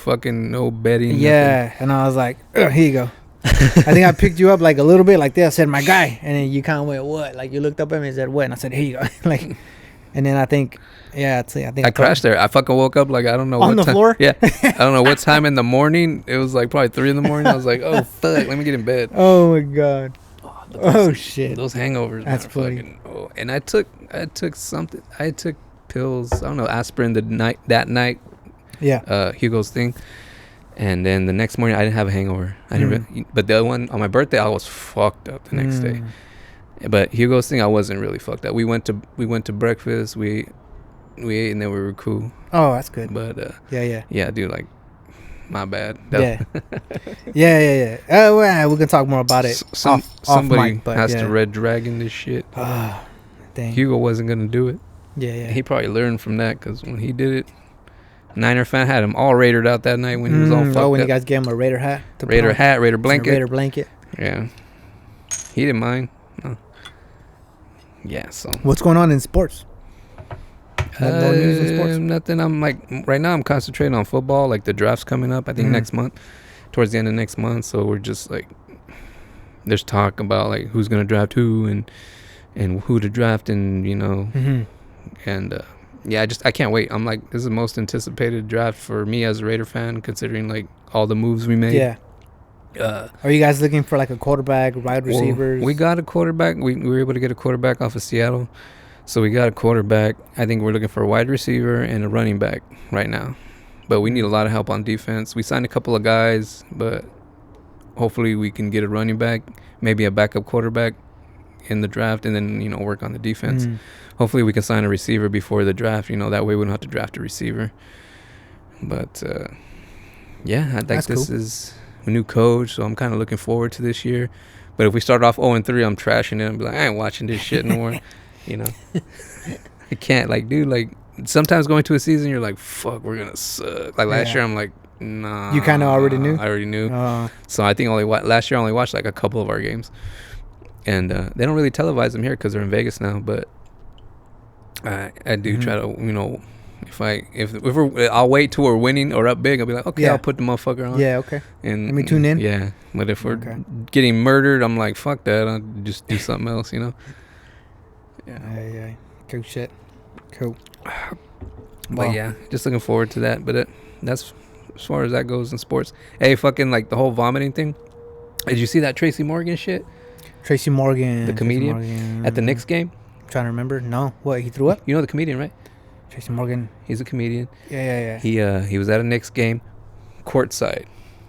bedding. Yeah, nothing. And I was like, "Here you go." I think I picked you up like a little bit like this. I said, "My guy," and then you kind of went, "What?" Like you looked up at me and said, "What?" And I said, "Here you go." Like, and then I think. Yeah, I think I crashed there. I fucking woke up like I don't know on what the time. floor. Yeah, I don't know what time in the morning. It was like probably 3 a.m. I was like, oh fuck, let me get in bed. Oh my god. Oh shit. Those hangovers. That's man, funny. fucking, oh. And I took something. I took pills. I don't know, aspirin that night. Yeah. Hugo's thing. And then the next morning I didn't have a hangover. I didn't. But the other one on my birthday I was fucked up the next day. But Hugo's thing I wasn't really fucked up. We went to breakfast. We ate and then we were cool. Oh, that's good. But yeah, dude, like, my bad. Yeah. Well, we can talk more about it. Somebody mic, but has to red dragon this shit. Ah, dang. Hugo wasn't gonna do it. Yeah. He probably learned from that because when he did it, Niner fan had him all Raidered out that night when he was all fucked up. When you guys gave him a Raider hat. Raider blanket. Raider blanket. Yeah. He didn't mind. No. Yeah. So. What's going on in sports? No news in sports? Nothing. I'm like right now. I'm concentrating on football. Like the draft's coming up. I think next month, towards the end of next month. So we're just like, there's talk about like who's gonna draft who and who to draft and and I can't wait. I'm like, this is the most anticipated draft for me as a Raider fan, considering like all the moves we made. Yeah. Are you guys looking for like a quarterback, wide receivers? We got a quarterback. We were able to get a quarterback off of Seattle. So we got a quarterback. I think we're looking for a wide receiver and a running back right now. But we need a lot of help on defense. We signed a couple of guys, but hopefully we can get a running back, maybe a backup quarterback in the draft, and then, work on the defense. Hopefully we can sign a receiver before the draft. That way we don't have to draft a receiver. But, I think this is a new coach, so I'm kind of looking forward to this year. But if we start off 0-3, I'm trashing it. I'm like, I ain't watching this shit no more. I can't, like, dude, like, sometimes going to a season, you're like, fuck, we're gonna suck. Like, last year, I'm like, nah. You kind of already knew? I already knew. So I think last year I only watched, like, a couple of our games. And they don't really televise them here because they're in Vegas now, but I do try to, I'll wait till we're winning or up big. I'll be like, okay, I'll put the motherfucker on. Yeah, okay. And let me tune in. Yeah, but if we're getting murdered, I'm like, fuck that. I'll just do something else, Yeah. Cool shit. Cool. But just looking forward to that. But that's as far as that goes in sports. Hey, fucking like the whole vomiting thing. Did you see that Tracy Morgan shit? Tracy Morgan, the comedian, at the Knicks game. I'm trying to remember. No, what, he threw up? You know the comedian, right? Tracy Morgan. He's a comedian. Yeah. He was at a Knicks game, courtside.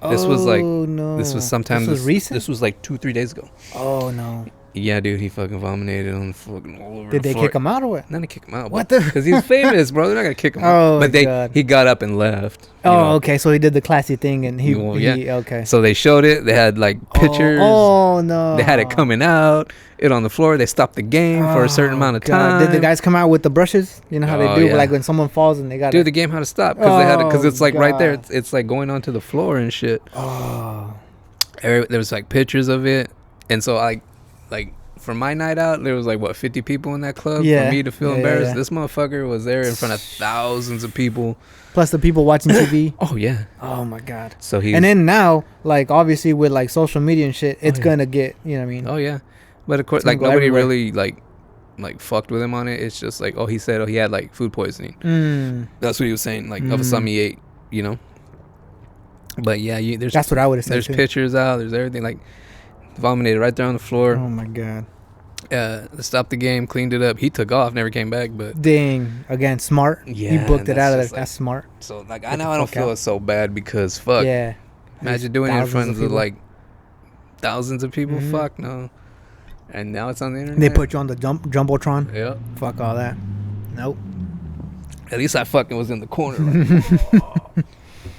This was like no. This was sometime. This was recent. This was like 2-3 days ago. Oh no. Yeah, dude, he fucking vominated on the fucking all over. Did the they floor. kick him out or what? Not to kick him out. What the? Because he's famous, bro. They're not gonna kick him out. But he got up and left. Okay. So he did the classy thing, and he okay. So they showed it. They had like pictures. Oh no. They had it coming out. It on the floor. They stopped the game for a certain amount of time. Did the guys come out with the brushes? You know how they do, like when someone falls and they got. Dude, the game had to stop because they had because it's like right there. It's like going onto the floor and shit. Oh. There was like pictures of it, and so like. For my night out, there was like 50 people in that club. For me to feel embarrassed, this motherfucker was there in front of thousands of people. Plus the people watching TV. Oh yeah. Oh my god. So and then now, like obviously with like social media and shit, it's gonna get, you know what I mean? Oh yeah. But of course, like nobody really like fucked with him on it. It's just like, he said he had like food poisoning. That's what he was saying, like of something he ate, But yeah, that's what I would have said. There's pictures out. There's everything like. Vominated right there on the floor. Oh my god. Stopped the game, cleaned it up. He took off, never came back. But dang, again, smart. yeah, He booked it out of there. just like, That's smart. so like Get now the I don't fuck feel out. so bad because fuck. Yeah. Imagine doing it in Thousands front of of people. like thousands of people. Mhm. Fuck no. And now it's on the internet. They put you on the jumbotron. Yeah. Fuck all that. Nope. At least I fucking was in the corner. Like, oh.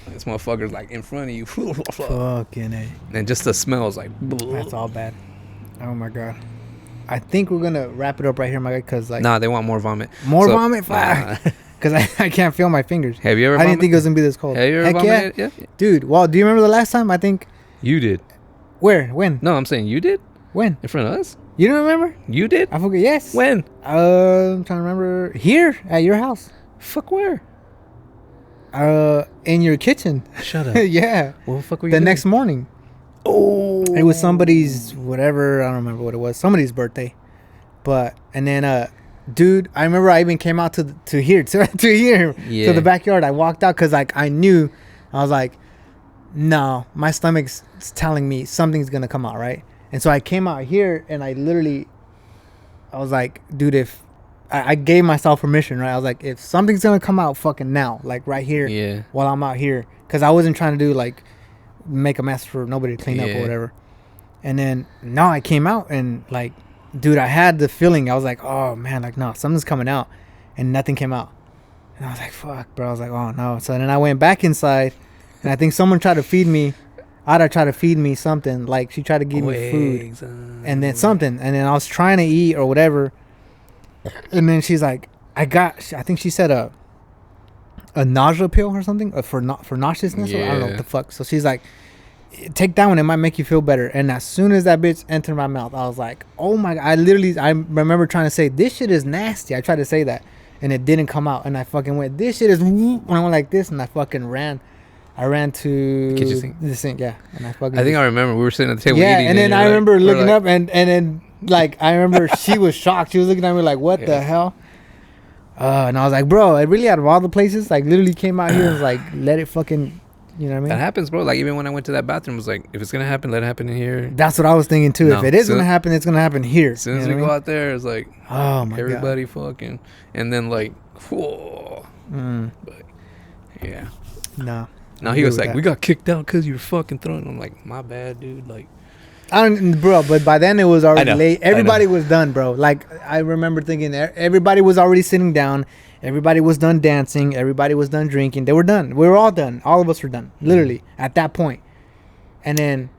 This motherfucker's like in front of you. Fucking A. And just the smells like. That's all bad. Oh my god. I think we're gonna wrap it up right here, my guy, because like Nah, they want more vomit. more So- vomit. Fuck. Because I can't feel my fingers. Have you ever? I didn't think it was gonna be this cold. Have you ever Heck yeah, vomited? Yeah. dude. Well, do you remember the last time? I think You did. where, when, No, I'm saying you did when? in front of us. You don't remember? You did. I forget. Yes. When? I'm trying to remember. Here at your house. Fuck where? In your kitchen. Shut up. Yeah. What the fuck were you The doing? next morning. Oh. It was somebody's whatever. I don't remember what it was. Somebody's birthday. But and then dude, I remember I even came out to here to here Yeah. to the backyard. I walked out because like I knew, I was like, no, my stomach's telling me something's gonna come out, right? And so I came out here and I was like, dude, if I gave myself permission, right? I was like, if something's gonna come out, fucking now, like right here, Yeah. while I'm out here, because I wasn't trying to do like make a mess for nobody to clean up or Yeah. whatever. And then now I came out and like, dude, I had the feeling. I was like, oh man, like no, something's coming out, and nothing came out. And I was like, fuck, bro. I was like, oh no. So then I went back inside, and I think someone tried to feed me. Ada tried to feed me something, like she tried to give me food, and then something, and then I was trying to eat or whatever, and then she's like, I think she said a nausea pill or something for nauseousness. Or I don't know Yeah. what the fuck. So she's like, take that one, it might make you feel better. And as soon as that bitch entered my mouth, I was like, oh my god. I remember trying to say, this shit is nasty. I tried to say that, and it didn't come out, and I fucking went, this shit is, and I went like this, and I fucking ran. I ran to Kitchen sink? the sink, yeah. And I fucking I think I remember we were sitting at the table yeah, eating. and then you're I like- remember we're looking like, up and then like I remember she was shocked. She was looking at me like, what the Yeah. hell? And I was like, bro, it really out of all the places, like literally came out here and was like, let it fucking, you know what I mean? That happens, bro. Like even when I went to that bathroom, it was like, if it's gonna happen, let it happen in here. That's what I was thinking too. No, If it is soon- gonna happen, it's gonna happen here. As soon as you know we what go out there, it's like I mean? Oh my everybody fucking, and then like, whoa. god. Yeah. No. Now I he agree was with like, that. we got kicked out because you were fucking throwing. I'm like, my bad, dude. Like, I don't, bro. But by then it was already know, late. I know. Everybody was done, bro. Like I remember thinking, everybody was already sitting down. Everybody was done dancing. Everybody was done drinking. They were done. We were all done. All of us were done, literally at that point. And then,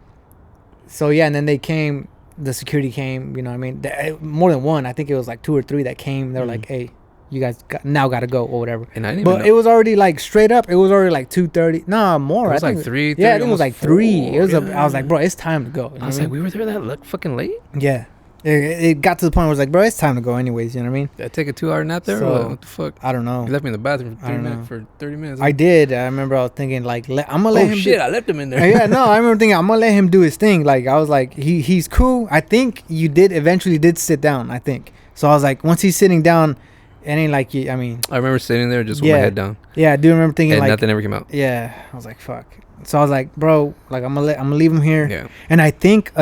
so yeah, and then they came. The security came. You know what I mean? More than one. I think it was like 2 or 3 that came. They were like, hey, you guys got to go or whatever. and I didn't But even know. it was already like straight up. It was already like 2:30. Nah, more. It was I think like 3. Yeah, I think it was like 3. It was. Yeah. I was like, bro, it's time to go. You know I was what like, we were there that fucking late. yeah. It got to the point where I was like, bro, it's time to go anyways. You know what I mean? Did I take a 2-hour nap there? So- or what the fuck? I don't know. You left me in the bathroom for I 30 don't minutes. know. For 30 minutes. I did. I remember I was thinking like, I'm gonna let Oh him. shit! I left him in Do, there. yeah, no, I remember thinking I'm gonna let him do his thing. Like I was like, he's cool. I think you did eventually sit down. I think so. I was like, once he's sitting down, it ain't like you. I mean, I remember sitting there just with Yeah. my head down, yeah, I do remember thinking and like, nothing ever came out. yeah. I was like, fuck. So I was like, bro, like I'm gonna leave him here. Yeah. And I think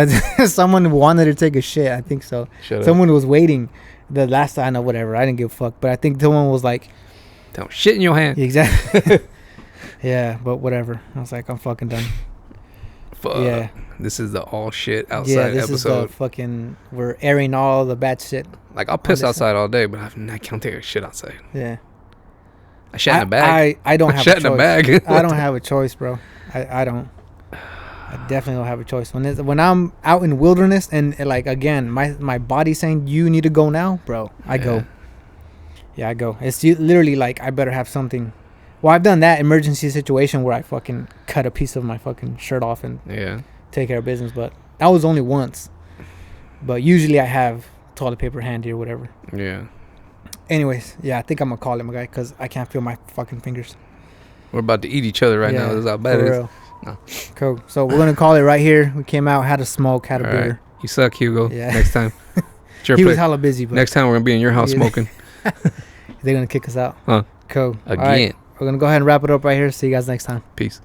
someone wanted to take a shit. I think so. Shut up. Someone was waiting. The last time, I know, whatever. I didn't give a fuck. But I think someone was like, Don't shit in your hand. exactly. Yeah, but whatever. I was like, I'm fucking done. Fuck. Yeah. This is the all shit outside Yeah, this is the episode. fucking. We're airing all the bad shit. Like I'll piss this outside all day, but I can't take a shit outside. Yeah. I shat in a bag. I don't I have shat a in a choice. bag. I don't have a choice, bro. I don't. I definitely don't have a choice. When I'm out in wilderness and like again, my body's saying you need to go now, bro. I go. Yeah, I go. It's literally like I better have something. Well, I've done that emergency situation where I fucking cut a piece of my fucking shirt off and Yeah. take care of business, but that was only once. But usually I have toilet paper handy or whatever. Yeah. Anyways, yeah, I think I'm gonna call him a guy because I can't feel my fucking fingers. We're about to eat each other right now. This is how bad for it is. real. No. Cool. So we're gonna call it right here. We came out, had a smoke, had a All beer. right. You suck, Hugo. Yeah. Next time. It's your He was place. hella busy, but Next time we're gonna be in your house Yeah. smoking they're gonna kick us out. Huh. Cool. All again. right. We're gonna go ahead and wrap it up right here. See you guys next time. Peace.